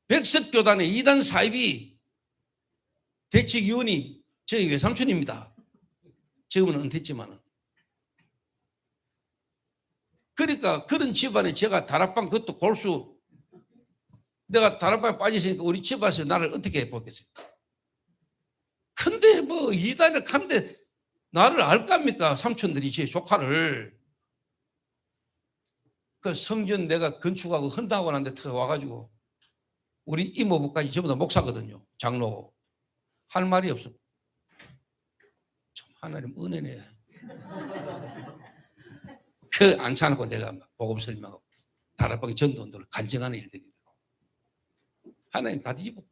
Speaker 1: 백석교단의 이단 사입이 대책위원이 저희 외삼촌입니다. 지금은 은퇴했지만은. 그러니까 그런 집안에 제가 다락방 그것도 골수, 내가 다락방에 빠졌으니까 우리 집안에서 나를 어떻게 보겠어요? 근데 뭐 이단을 가는데 나를 알까입니까? 삼촌들이 제 조카를. 그 성전 내가 건축하고 헌다고 하는데 와가지고 우리 이모부까지 전부 다 목사거든요. 장로. 할 말이 없어. 참 하나님 은혜네. 그 앉혀놓고 내가 복음 설명하고 다락방 전도운동을 간증하는 일들입니다. 하나님 다 뒤집어.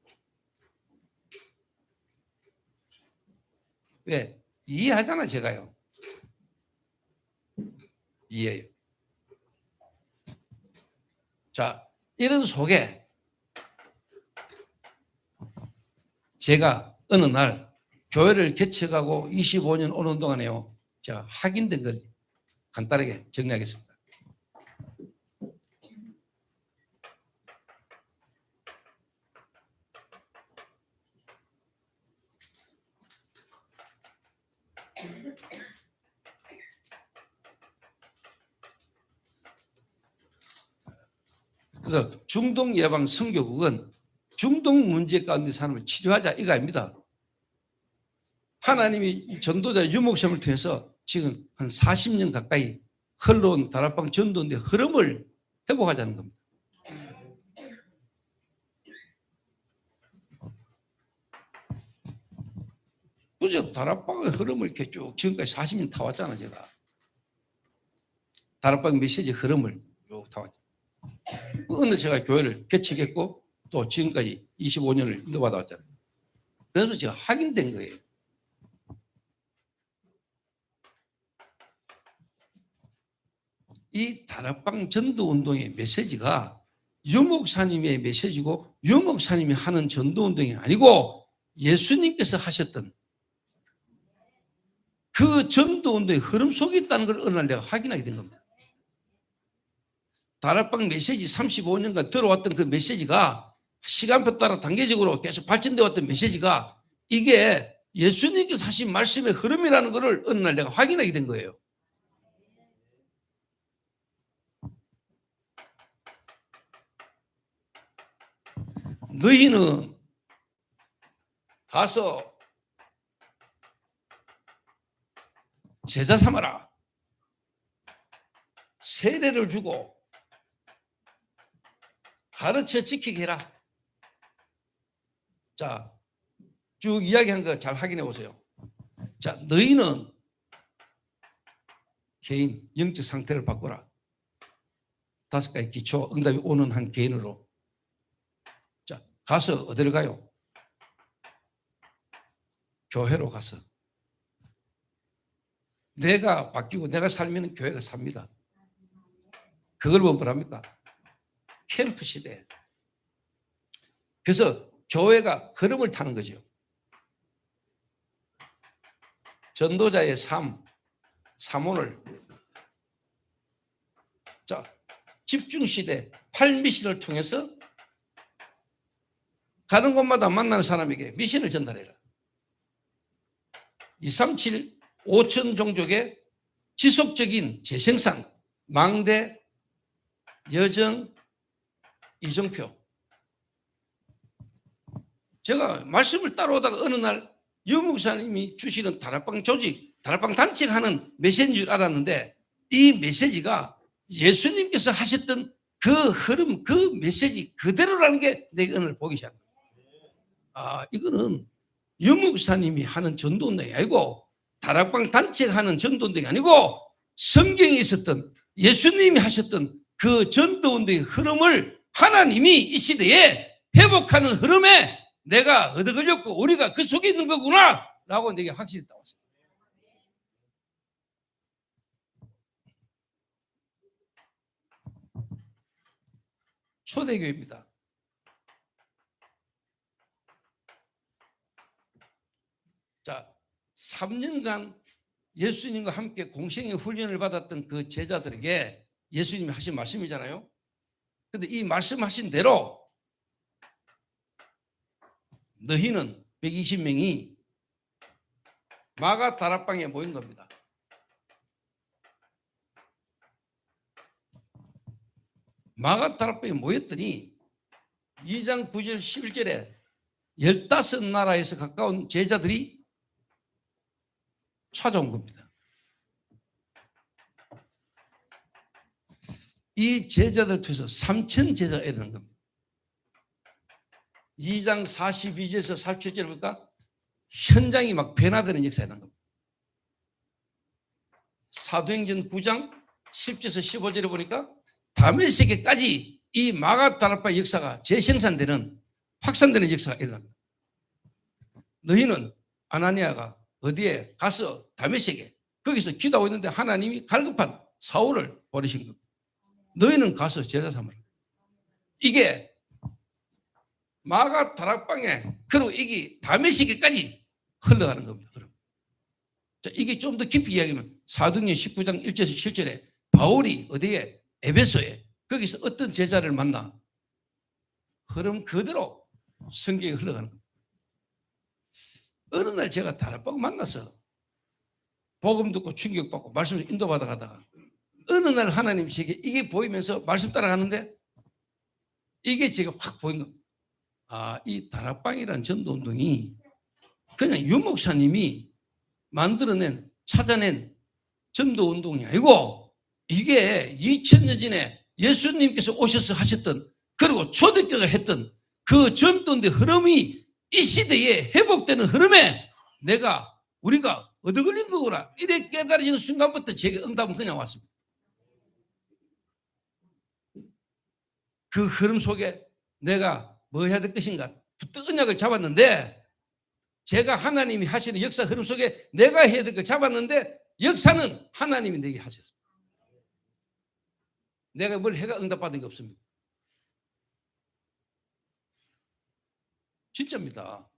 Speaker 1: 왜? 이해하잖아 제가요. 이해해요. 자, 이런 속에 제가 어느 날 교회를 개척하고 25년 오는 동안에요. 제가 확인된 걸 간단하게 정리하겠습니다. 그래서 중동 예방 선교국은 중동 문제 가운데 사람을 치료하자 이거 아닙니다. 하나님이 전도자 유목섬을 통해서 지금 한 40년 가까이 흘러온 다락방 전도인데 흐름을 회복하자는 겁니다. 그죠? 다락방의 흐름을 이렇게 쭉 지금까지 40년 타왔잖아, 제가. 다락방 메시지 흐름을 쭉 타왔죠. 어느 제가 교회를 개척했고 또 지금까지 25년을 인도받아 왔잖아요. 그래서 제가 확인된 거예요. 이 다락방 전도운동의 메시지가 유 목사님의 메시지고 유 목사님이 하는 전도운동이 아니고 예수님께서 하셨던 그 전도운동의 흐름 속에 있다는 걸 어느 날 내가 확인하게 된 겁니다. 다락방 메시지 35년간 들어왔던 그 메시지가 시간표 따라 단계적으로 계속 발전되어 왔던 메시지가 이게 예수님께서 하신 말씀의 흐름이라는 것을 어느 날 내가 확인하게 된 거예요. 너희는 가서 제자 삼아라. 세례를 주고 가르쳐 지키게 해라. 자, 쭉 이야기한 거 잘 확인해 보세요. 자, 너희는 개인 영적 상태를 바꿔라. 5가지 기초 응답이 오는 한 개인으로. 자, 가서 어디를 가요? 교회로 가서. 내가 바뀌고 내가 살면 교회가 삽니다. 그걸 뭐랍니까? 캠프 시대. 그래서 교회가 흐름을 타는 거죠. 전도자의 삶, 사모를. 자, 집중시대, 팔미신을 통해서 가는 곳마다 만나는 사람에게 미신을 전달해라. 237, 5천 종족의 지속적인 재생산, 망대, 여정, 이정표. 제가 말씀을 따라오다가 어느 날 유 목사님이 주시는 다락방 조직, 다락방 단체가 하는 메시지인 줄 알았는데 이 메시지가 예수님께서 하셨던 그 흐름, 그 메시지 그대로라는 게 내가 오늘 보기 시작합니다. 아, 이거는 유 목사님이 하는 전도운동이 아니고 다락방 단체가 하는 전도운동이 아니고 성경에 있었던 예수님이 하셨던 그 전도운동의 흐름을 하나님이 이 시대에 회복하는 흐름에 내가 얻어 걸렸고 우리가 그 속에 있는 거구나 라고 내게 확실히 나왔어요. 초대교회입니다. 자, 3년간 예수님과 함께 공생의 훈련을 받았던 그 제자들에게 예수님이 하신 말씀이잖아요. 그런데 이 말씀하신 대로 너희는 120명이 마가 다락방에 모인 겁니다. 마가 다락방에 모였더니 2장 9절 11절에 15나라에서 가까운 제자들이 찾아온 겁니다. 이 제자들 통해서 3천 제자가 일어난 겁니다. 2장 42절에서 47절에 보니까 현장이 막 변화되는 역사가 일어난 겁니다. 사도행전 9장 10절에서 15절에 보니까 다메섹에까지 이 마가 다락방 역사가 재생산되는 확산되는 역사가 일어납니다. 너희는 아나니아가 어디에 가서 다메섹에 거기서 기도하고 있는데 하나님이 갈급한 사울을 보내신 겁니다. 너희는 가서 제자 삼으라. 이게 마가 다락방에 그리고 이게 다메섹에까지 흘러가는 겁니다. 그럼 자, 이게 좀 더 깊이 이야기하면 사도행전 19장 1절에서 7절에 바울이 어디에 에베소에 거기서 어떤 제자를 만나 흐름 그대로 성경에 흘러가는 겁니다. 어느 날 제가 다락방 만나서 복음 듣고 충격받고 말씀을 인도받아 가다가 어느 날 하나님이 제게 이게 보이면서 말씀 따라가는데 이게 제가 확 보인 겁니다. 아, 이 다락방이라는 전도운동이 그냥 유 목사님이 만들어낸 찾아낸 전도 운동이 아니고 이게 2000년 전에 예수님께서 오셔서 하셨던 그리고 초대교회가 했던 그 전도의 흐름이 이 시대에 회복되는 흐름에 우리가 얻어 걸린 거구나. 이렇게 깨달아지는 순간부터 제게 응답은 그냥 왔습니다. 그 흐름 속에 내가 뭐 해야 될 것인가 부터 언약을 잡았는데 제가 하나님이 하시는 역사 흐름 속에 내가 해야 될 걸 잡았는데 역사는 하나님이 내게 하셨습니다. 내가 뭘 해가 응답받은 게 없습니다. 진짜입니다.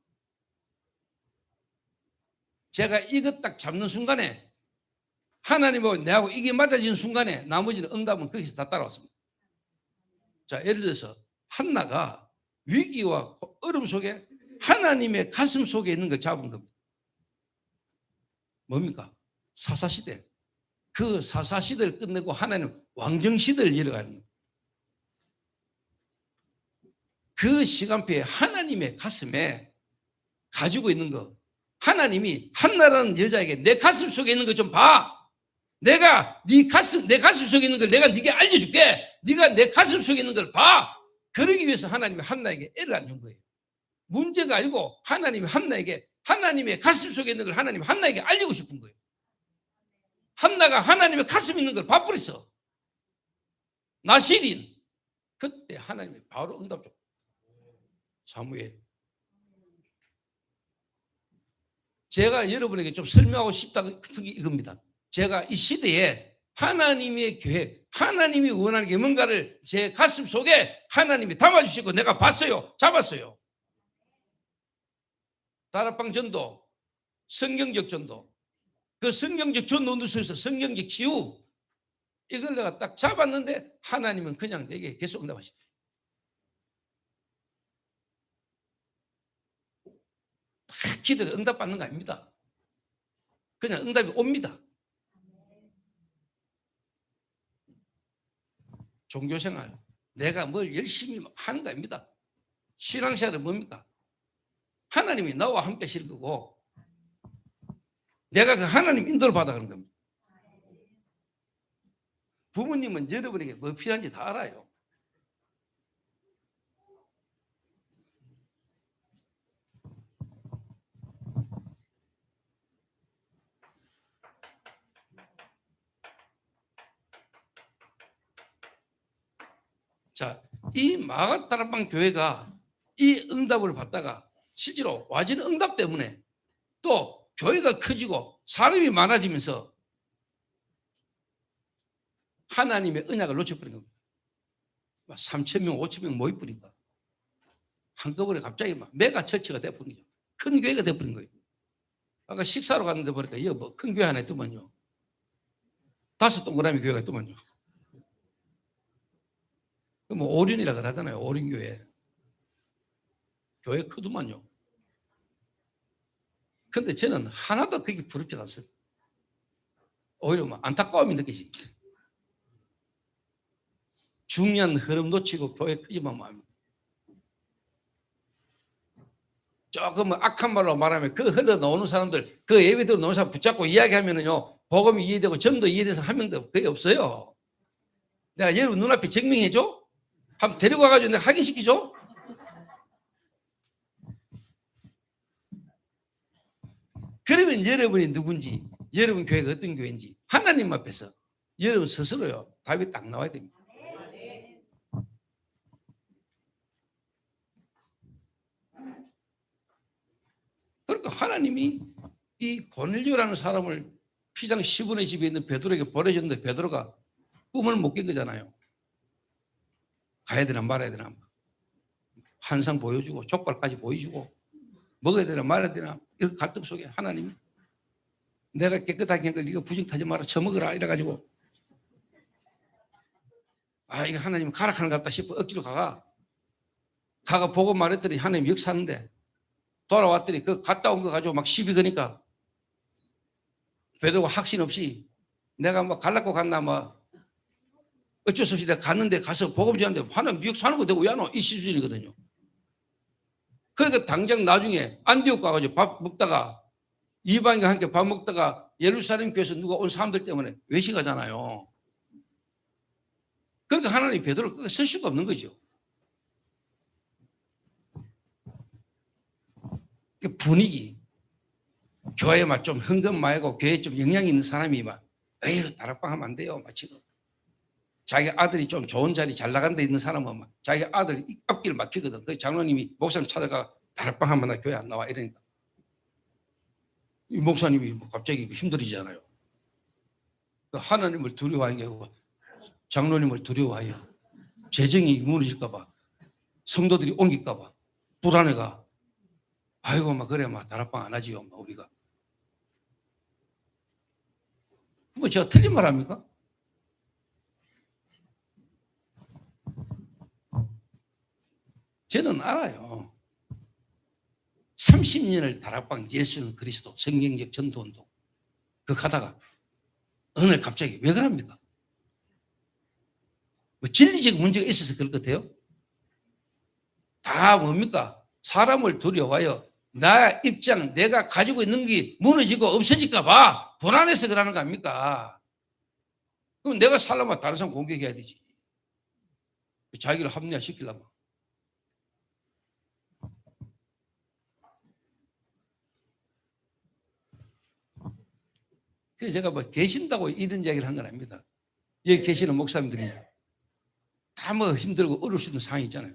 Speaker 1: 제가 이것 딱 잡는 순간에 하나님하고 내하고 이게 맞아지는 순간에 나머지는 응답은 거기서 다 따라왔습니다. 자, 예를 들어서 한나가 위기와 어려움 속에 하나님의 가슴 속에 있는 걸 잡은 겁니다. 뭡니까? 사사시대. 그 사사시대를 끝내고 하나님 왕정시대를 이뤄가는 겁니다. 그 시간표에 하나님의 가슴에 가지고 있는 거, 하나님이 한나라는 여자에게 내 가슴 속에 있는 거 좀 봐. 내가 내 가슴 속에 있는 걸 내가 네게 알려줄게. 네가 내 가슴 속에 있는 걸 봐. 그러기 위해서 하나님이 한나에게 애를 안 준 거예요. 문제가 아니고 하나님이 한나에게 하나님의 가슴 속에 있는 걸 하나님이 한나에게 알리고 싶은 거예요. 한나가 하나님의 가슴에 있는 걸 봐버렸어. 나실인. 그때 하나님이 바로 응답 줬고. 사무엘. 제가 여러분에게 좀 설명하고 싶다는 게 이겁니다. 제가 이 시대에 하나님의 계획, 하나님이 원하는 게 뭔가를 제 가슴 속에 하나님이 담아주시고 내가 봤어요. 잡았어요. 다락방 전도, 성경적 전도, 그 성경적 전도 속에서 성경적 치유, 이걸 내가 딱 잡았는데 하나님은 그냥 내게 계속 응답하십니다. 기도가 응답받는 거 아닙니다. 그냥 응답이 옵니다. 종교생활, 내가 뭘 열심히 하는 거 아닙니다. 신앙생활은 뭡니까? 하나님이 나와 함께 하실 거고 내가 그 하나님 인도를 받아가는 겁니다. 부모님은 여러분에게 뭐 필요한지 다 알아요. 자, 이 마가다락방 교회가 이 응답을 받다가 실제로 와진 응답 때문에 또 교회가 커지고 사람이 많아지면서 하나님의 언약을 놓쳐버린 겁니다. 3,000명, 5,000명 모여버린다. 한꺼번에 갑자기 막 메가 처치가 돼버린 거죠. 큰 교회가 돼버린 거예요. 아까 식사로 갔는데 보니까 이거 뭐 큰 교회 하나 있더만요. 5 동그라미 교회가 있더만요. 뭐 오륜이라 그러잖아요. 오륜교회. 교회 크더만요. 근데 저는 하나도 그게 부럽지 않습니다. 오히려 막 안타까움이 느껴집니다. 중요한 흐름 놓치고 교회 크기만 마음입니다. 조금 악한 말로 말하면 그 흘러나오는 사람들, 그 예배대로 나오는 사람 붙잡고 이야기하면은요, 복음이 이해되고 전도 이해돼서 한 명도 거의 없어요. 내가 여러분 눈앞에 증명해줘? 한번 데리고 와가지고 내가 확인시키죠? 그러면 여러분이 누군지, 여러분 교회가 어떤 교회인지 하나님 앞에서 여러분 스스로요 답이 딱 나와야 됩니다. 그러니까 하나님이 이 고넬료라는 사람을 피장 10원의 집에 있는 베드로에게 보내줬는데 베드로가 꿈을 못 깬 거잖아요. 가야 되나 말아야 되나, 환상 보여주고 족발까지 보여주고 먹어야 되나 말아야 되나 이런 갈등 속에 하나님이 내가 깨끗하게 한 걸 네가 부정타지 마라 처먹어라 이래가지고 이거 하나님 가락하는 것 같다 싶어 억지로 가가 보고 말했더니 하나님 역사하는데 돌아왔더니 그 갔다 온 거 가지고 막 시비 거니까 베드로가 확신 없이 내가 뭐 갈라고 갔나 뭐 어쩔 수 없이 내가 갔는데 가서 복음 전하는데 하나님 미국 사는 거 내가 왜 안 와? 이 수준이거든요. 그러니까 당장 나중에 안디옥 가가지고 밥 먹다가 이방인과 함께 밥 먹다가 예루살렘 교회에서 누가 온 사람들 때문에 외식하잖아요. 그러니까 하나님이 베드로를 끝까지 쓸 수가 없는 거죠. 그 분위기, 교회에 막 좀 흥건마하고 교회에 좀 영향이 있는 사람이 막 에휴 다락방 하면 안 돼요. 막 지금 자기 아들이 좀 좋은 자리 잘 나간 데 있는 사람은 막 자기 아들 앞길 막히거든. 그 장로님이 목사님 찾아가 다락방 하면 나 교회 안 나와 이러니까 이 목사님이 뭐 갑자기 힘들어지잖아요. 하나님을 두려워하는 게 아니고 장로님을 두려워하여 재정이 무너질까 봐 성도들이 옮길까 봐 불안해가 아이고 막 그래 막 다락방 안 하지요 막 우리가 뭐 제가 틀린 말 합니까? 저는 알아요. 30년을 다락방 예수는 그리스도 성경적 전도운동 그거 하다가 어느 날 갑자기 왜 그럽니까? 뭐 진리적 문제가 있어서 그럴 것 같아요? 다 뭡니까? 사람을 두려워하여 나 입장 내가 가지고 있는 게 무너지고 없어질까 봐 불안해서 그러는 거 아닙니까? 그럼 내가 살려면 다른 사람 공격해야 되지. 자기를 합리화시키려면. 그래서 제가 뭐 계신다고 이런 이야기를 한 건 아닙니다. 여기 계시는 목사님들이 다 뭐 힘들고 어려울 수 있는 상황이 있잖아요.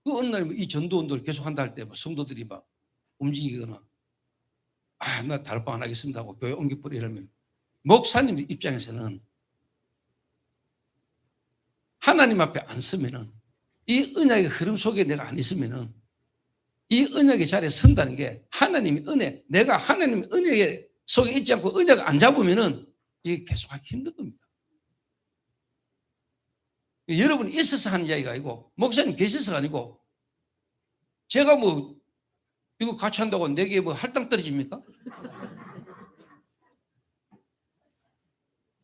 Speaker 1: 그 어느 날 이 전도운동을 계속 한다 할 때 성도들이 막 움직이거나 나 다락방 안 하겠습니다 하고 교회 옮겨버리려면 목사님 입장에서는 하나님 앞에 안 서면은 이 언약의 흐름 속에 내가 안 있으면은 이 언약의 자리에 선다는 게 하나님의 은혜, 내가 하나님의 은혜 속에 있지 않고 언약을 안 잡으면은 이게 계속하기 힘든 겁니다. 여러분이 있어서 하는 이야기가 아니고 목사님 계셔서가 아니고 제가 뭐 이거 같이 한다고 내게 뭐 할당 떨어집니까?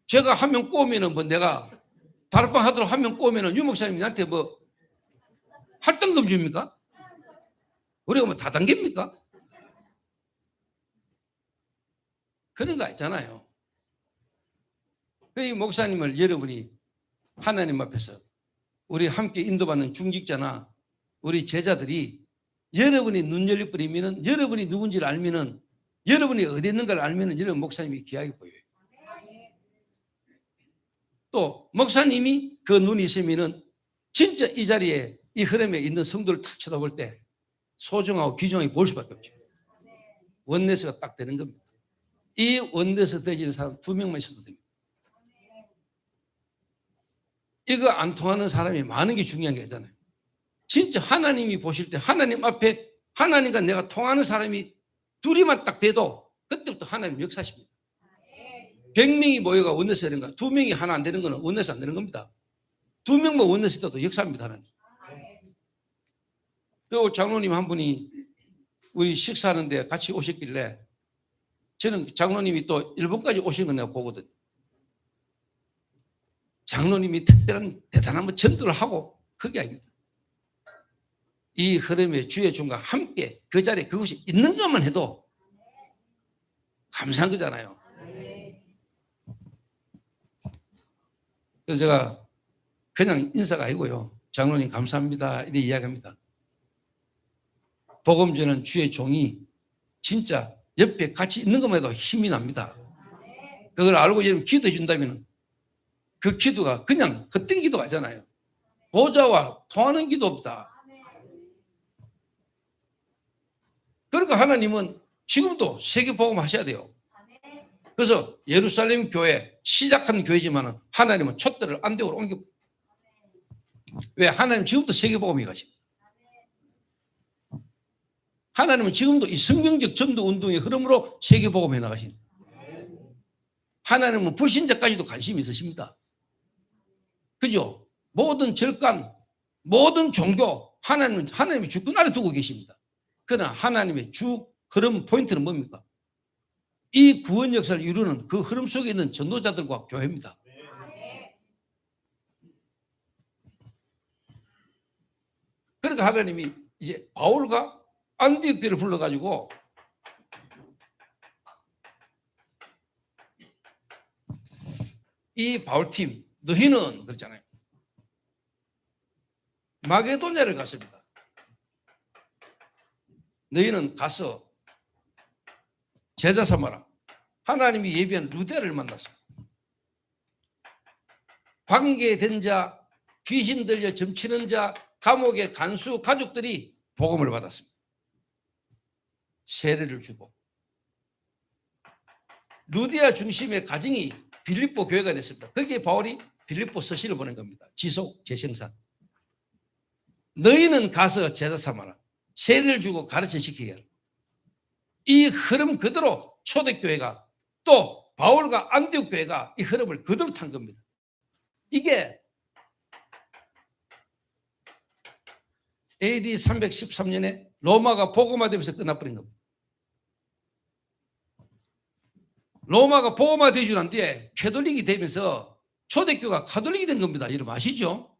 Speaker 1: 제가 한 명 꼬우면은 뭐 내가 다락방 하도록 한 명 꼬우면은 유 목사님이 나한테 뭐 할당금 줍니까? 우리가 뭐 다단계입니까? 그런 거 있잖아요. 이 목사님을 여러분이 하나님 앞에서 우리 함께 인도받는 중직자나 우리 제자들이 여러분이 눈 열려버리면은 여러분이 누군지를 알면은 여러분이 어디 있는가를 알면은 여러분 목사님이 귀하게 보여요. 또 목사님이 그 눈이 있으면은 진짜 이 자리에 이 흐름에 있는 성도를 탁 쳐다볼 때 소중하고 귀중하게 볼 수밖에 없죠. 원내스가 딱 되는 겁니다. 이 원내스 되지는 사람 2명만 있어도 됩니다. 이거 안 통하는 사람이 많은 게 중요한 게 아니잖아요. 진짜 하나님이 보실 때 하나님 앞에 하나님과 내가 통하는 사람이 둘이만 딱 돼도 그때부터 하나님 역사십니다. 100명이 모여가 원내스 되는 거야. 2명이 하나 안 되는 거는 원내스 안 되는 겁니다. 2명만 원내스 돼도 역사입니다. 하나님. 그리고 장로님 한 분이 우리 식사하는데 같이 오셨길래 저는 장로님이 또 일본까지 오신 거 내가 보거든. 장로님이 특별한 대단한 뭐 전도를 하고 그게 아닙니다. 이 흐름의 주의 종과 함께 그 자리에 그것이 있는 것만 해도 감사한 거잖아요. 그래서 제가 그냥 인사가 아니고요. 장로님 감사합니다. 이렇게 이야기합니다. 복음 전하는 주의 종이 진짜 옆에 같이 있는 것만 해도 힘이 납니다. 그걸 알고 여러분 기도해 준다면 그 기도가 그냥 헛된 기도가 아니잖아요. 보좌와 통하는 기도 없다. 그러니까 하나님은 지금도 세계복음 하셔야 돼요. 그래서 예루살렘 교회 시작한 교회지만 하나님은 촛대를 안되고 옮겨. 왜? 하나님은 지금도 세계복음이 가십니다. 하나님은 지금도 이 성경적 전도 운동의 흐름으로 세계복음에 나가십니다. 하나님은 불신자까지도 관심이 있으십니다. 그죠? 모든 절간, 모든 종교, 하나님이 주권 아래 두고 계십니다. 그러나 하나님의 주 흐름 포인트는 뭡니까? 이 구원 역사를 이루는 그 흐름 속에 있는 전도자들과 교회입니다. 그러니까 하나님이 이제 바울과 안디옥 교회를 불러가지고 이 바울팀 너희는 그랬잖아요. 마게도냐를 갔습니다. 너희는 가서 제자 삼아라. 하나님이 예비한 루데를 만났습니다. 관계된 자, 귀신 들려 점치는 자, 감옥의 간수 가족들이 복음을 받았습니다. 세례를 주고 루디아 중심의 가정이 빌립보 교회가 됐습니다. 거기에 바울이 빌립보 서신을 보낸 겁니다. 지속 재생산. 너희는 가서 제자 삼아라. 세례를 주고 가르쳐 시키게 하라. 이 흐름 그대로 초대교회가 또 바울과 안디옥 교회가 이 흐름을 그대로 탄 겁니다. 이게 AD 313년에 로마가 복음화되면서 끝나버린 겁니다. 로마가 복음화되지 난 뒤에 캐톨릭이 되면서 초대교회가 가톨릭이 된 겁니다. 여러분 아시죠?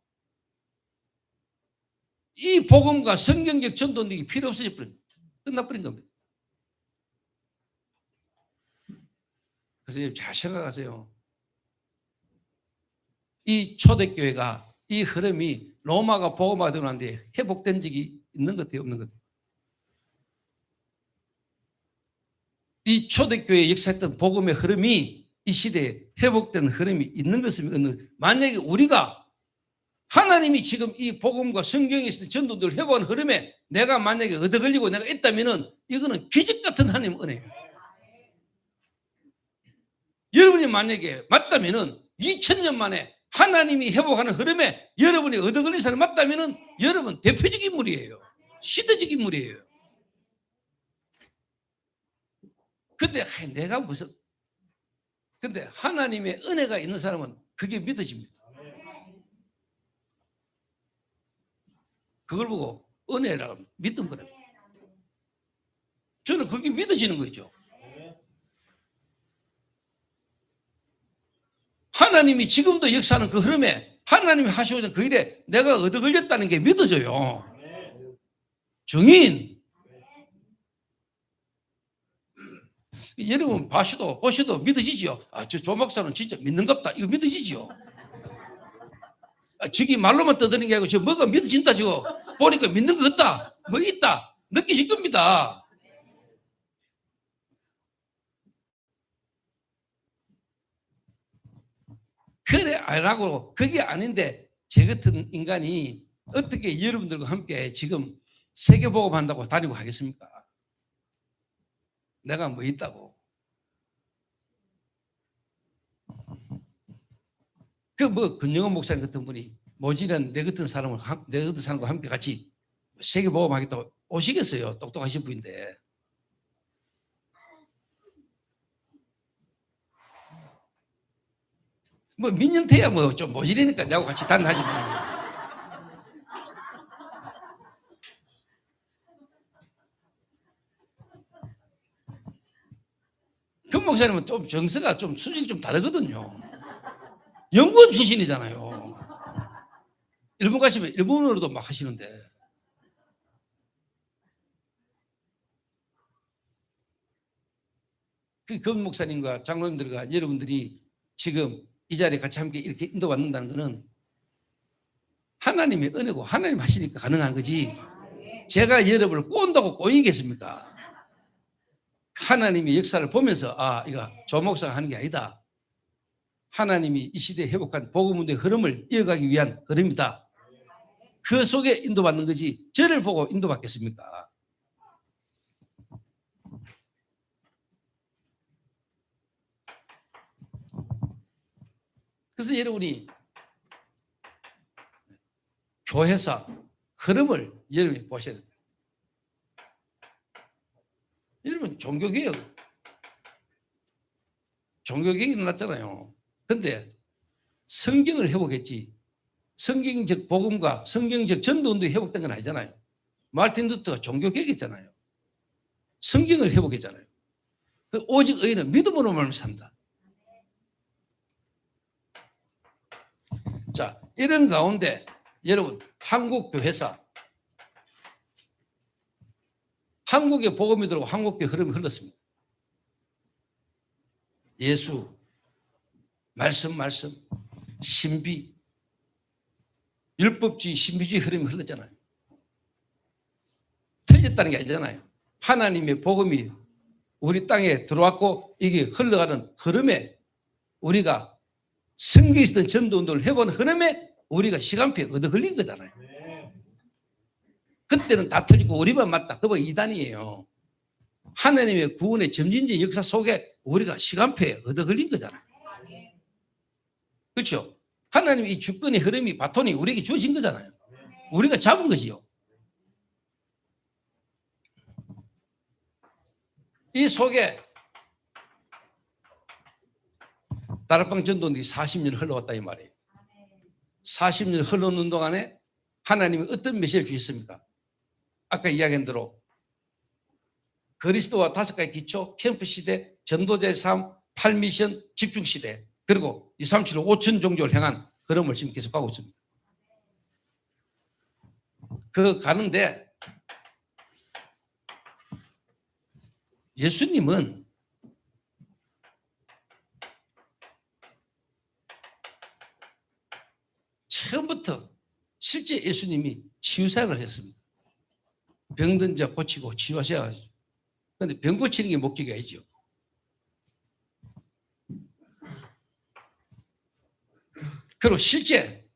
Speaker 1: 이 복음과 성경적 전도능력이 필요 없어져 버린 끝나버린 겁니다. 그래서 잘 생각하세요. 이 초대교회가 이 흐름이 로마가 복음화되고 난 뒤에 회복된 적이 있는 것 같아요, 없는 것 같아요? 이 초대교회에 역사했던 복음의 흐름이 이 시대에 회복된 흐름이 있는 것은 만약에 우리가 하나님이 지금 이 복음과 성경에 있는 전도들 회복한 흐름에 내가 만약에 얻어 걸리고 내가 있다면은 이거는 기적 같은 하나님 은혜예요. 여러분이 만약에 맞다면은 2000년 만에 하나님이 회복하는 흐름에 여러분이 얻어 걸린 사람이 맞다면은 여러분 대표적 인물이에요. 시대적 인물이에요. 근데 내가 무슨 근데 하나님의 은혜가 있는 사람은 그게 믿어집니다. 그걸 보고 은혜라고 믿던 거예요. 저는 그게 믿어지는 거죠. 하나님이 지금도 역사하는 그 흐름에 하나님이 하시고자 그 일에 내가 얻어 걸렸다는 게 믿어져요. 정인. 여러분 보셔도 믿어지지요. 아, 저 조목사는 진짜 믿는갑다. 이거 믿어지지요. 아, 저기 말로만 떠드는 게 아니고 저 뭐가 믿어진다. 저거 보니까 믿는 거 같다. 뭐 있다. 느끼실 겁니다. 그래 아니라고 그게 아닌데 제 같은 인간이 어떻게 여러분들과 함께 지금 세계복음 한다고 다니고 하겠습니까? 내가 뭐 있다고. 그 뭐 근영원 목사님 같은 분이 모질한 내 같은 사람과 함께 같이 세계복음 하겠다고 오시겠어요? 똑똑하신 분인데. 뭐 민영태야 뭐 좀 모질이니까 내하고 같이 다니지 뭐. 그 목사님은 좀 정서가 좀 수준이 좀 다르거든요. 연구원 출신이잖아요. 일본 가시면 일본어로도 막 하시는데. 그 목사님과 장로님들과 여러분들이 지금 이 자리에 같이 함께 이렇게 인도받는다는 것은 하나님의 은혜고 하나님 하시니까 가능한 거지. 제가 여러분을 꼬은다고 꼬이겠습니까? 하나님의 역사를 보면서 아, 이거 조 목사가 하는 게 아니다. 하나님이 이 시대에 회복한 복음운동의 흐름을 이어가기 위한 흐름이다. 그 속에 인도받는 거지 저를 보고 인도받겠습니까? 그래서 여러분이 교회사 흐름을 여러분이 보셔야 됩니다. 여러분 종교개혁이 일어났잖아요. 근데 성경을 회복했지 성경적 복음과 성경적 전도운동이 회복된 건 아니잖아요. 마틴 루터가 종교개혁했잖아요. 성경을 회복했잖아요. 오직 의인은 믿음으로만 산다. 자, 이런 가운데 여러분 한국 교회사 한국의 복음이 들어오고 한국의 흐름이 흘렀습니다. 예수 말씀, 신비, 율법주의, 신비주의 흐름이 흘렀잖아요. 틀렸다는 게 아니잖아요. 하나님의 복음이 우리 땅에 들어왔고 이게 흘러가는 흐름에 우리가 성경에 있었던 전도운동을 해본 흐름에 우리가 시간표에 얻어 흘린 거잖아요. 그때는 다 틀리고 우리만 맞다. 그거 이단이에요. 하나님의 구원의 점진적 역사 속에 우리가 시간표에 얻어 흘린 거잖아요. 그렇죠? 하나님의 이 주권의 흐름이 바톤이 우리에게 주어진 거잖아요. 우리가 잡은 거지요. 이 속에 다락방 전도운동이 40년 흘러왔다 이 말이에요. 40년 흘러오는 동안에 하나님이 어떤 메시지를 주셨습니까? 아까 이야기한 대로 그리스도와 5가지 기초, 캠프 시대, 전도자의 삶, 8미션, 집중 시대, 그리고 237로 5천 종족을 향한 흐름을 지금 계속 가고 있습니다. 그 가는데 예수님은 처음부터 실제 예수님이 치유사역을 했습니다. 병든 자 고치고 치유하셔야 하죠. 그런데 병 고치는 게 목적이 아니죠. 그리고 실제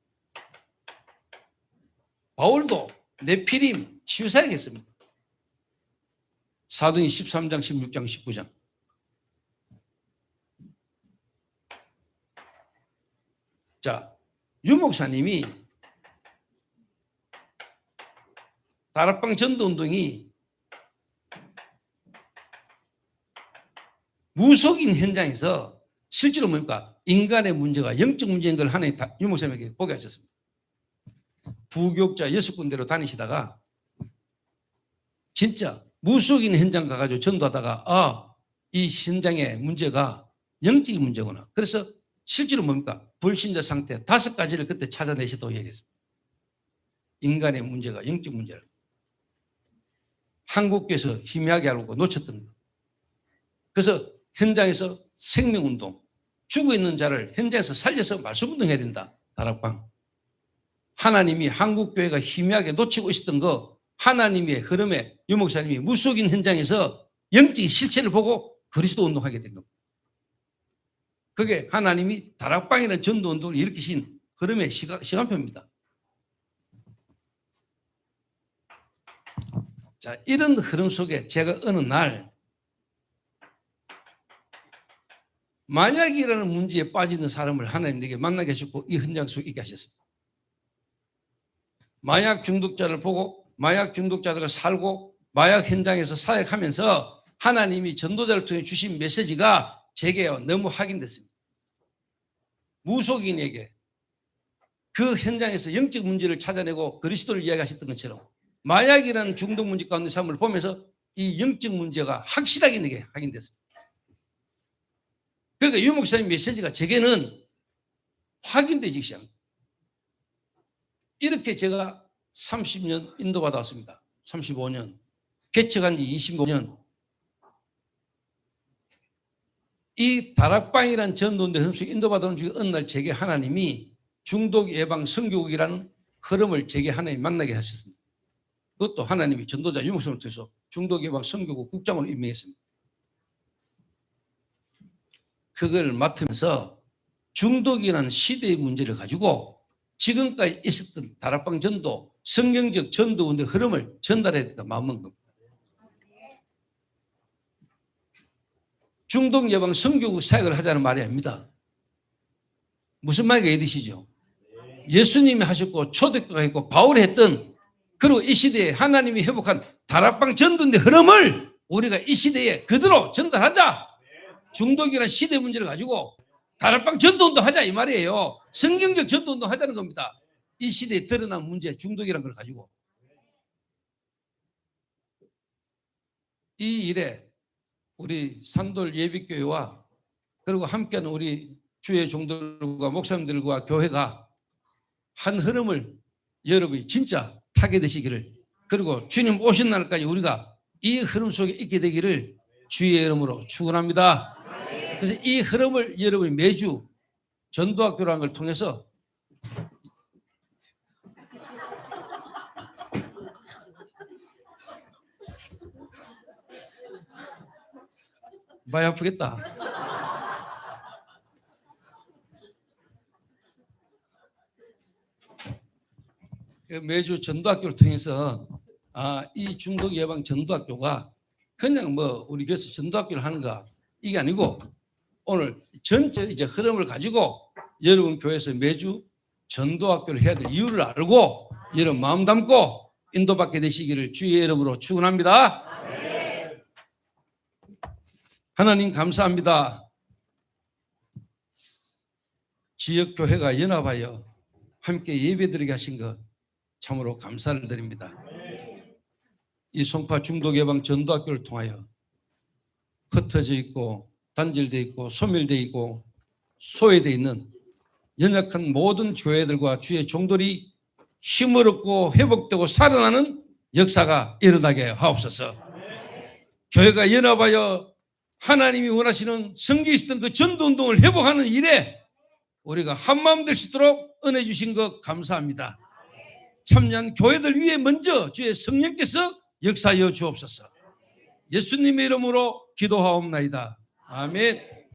Speaker 1: 바울도 네피림 치유사역 했습니다. 사도행 13장, 16장, 19장. 자, 유 목사님이 다락방 전도운동이 무속인 현장에서 실제로 뭡니까? 인간의 문제가 영적 문제인 걸 하나님 유 목사님에게 보게 하셨습니다. 부교육자 6군데로 다니시다가 진짜 무속인 현장 가가지고 전도하다가 이 현장의 문제가 영적인 문제구나. 그래서 실제로 뭡니까? 불신자 상태 5가지를 그때 찾아내시다고 얘기했습니다. 인간의 문제가 영적 문제를. 한국교회에서 희미하게 알고 놓쳤던 거. 그래서 현장에서 생명운동, 죽어있는 자를 현장에서 살려서 말씀운동 해야 된다. 다락방. 하나님이 한국교회가 희미하게 놓치고 있었던 거 하나님의 흐름에 유 목사님이 무속인 현장에서 영적인 실체를 보고 그리스도 운동하게 된 겁니다. 그게 하나님이 다락방이라는 전도운동을 일으키신 흐름의 시간표입니다. 자, 이런 흐름 속에 제가 어느 날 마약이라는 문제에 빠지는 사람을 하나님 내게 만나게 하셨고 이 현장 속에 있게 하셨습니다. 마약 중독자를 보고 마약 중독자들과 살고 마약 현장에서 사역하면서 하나님이 전도자를 통해 주신 메시지가 제게 너무 확인됐습니다. 무속인에게 그 현장에서 영적 문제를 찾아내고 그리스도를 이야기하셨던 것처럼 마약이라는 중독 문제 가운데 삶을 보면서 이 영적 문제가 확실하게 내게 확인됐습니다. 그러니까 유 목사님 메시지가 제게는 확인되기 시작합니다. 이렇게 제가 30년 인도받아 왔습니다. 35년. 개척한 지 25년. 이 다락방이라는 전도운동 속에 인도받아 온 중에 어느 날 제게 하나님이 중독 예방 선교국이라는 흐름을 제게 하나님 만나게 하셨습니다. 그것도 하나님이 전도자 유 목사님을 통해서 중독 예방 선교국 국장으로 임명했습니다. 그걸 맡으면서 중독이라는 시대의 문제를 가지고 지금까지 있었던 다락방 전도, 성경적 전도운동의 흐름을 전달해야 된다 마음먹은 겁니다. 중독 예방 선교국 사역을 하자는 말이 아닙니다. 무슨 말인가 이해되시죠? 예수님이 하셨고 초대교회가 했고 바울이 했던 그리고 이 시대에 하나님이 회복한 다락방 전도의 흐름을 우리가 이 시대에 그대로 전달하자. 중독이라는 시대 문제를 가지고 다락방 전도운동 하자 이 말이에요. 성경적 전도운동 하자는 겁니다. 이 시대에 드러난 문제 중독이라는 걸 가지고 이 일에 우리 산돌 예비교회와 그리고 함께하는 우리 주의 종들과 목사님들과 교회가 한 흐름을 여러분이 진짜 타게 되시기를 그리고 주님 오신 날까지 우리가 이 흐름 속에 있게 되기를 주의 이름으로 축원합니다. 그래서 이 흐름을 여러분이 매주 전도학교라는 걸 통해서 많이 아프겠다. 매주 전도학교를 통해서 이 중독 예방 전도학교가 그냥 뭐 우리 교회에서 전도학교를 하는가 이게 아니고 오늘 전체 이제 흐름을 가지고 여러분 교회에서 매주 전도학교를 해야 될 이유를 알고 여러분 마음 담고 인도받게 되시기를 주의 이름으로 축원합니다. 하나님 감사합니다. 지역교회가 연합하여 함께 예배드리게 하신 것 참으로 감사를 드립니다. 이 송파 중독 예방 전도학교를 통하여 흩어져 있고 단절되어 있고 소멸되어 있고 소외되어 있는 연약한 모든 교회들과 주의 종들이 힘을 얻고 회복되고 살아나는 역사가 일어나게 하옵소서. 교회가 연합하여 하나님이 원하시는 성경에 있었던 그 전도운동을 회복하는 일에 우리가 한마음 될 수 있도록 은혜 주신 것 감사합니다. 참여한 교회들 위에 먼저 주의 성령께서 역사하여 주옵소서. 예수님의 이름으로 기도하옵나이다. 아멘.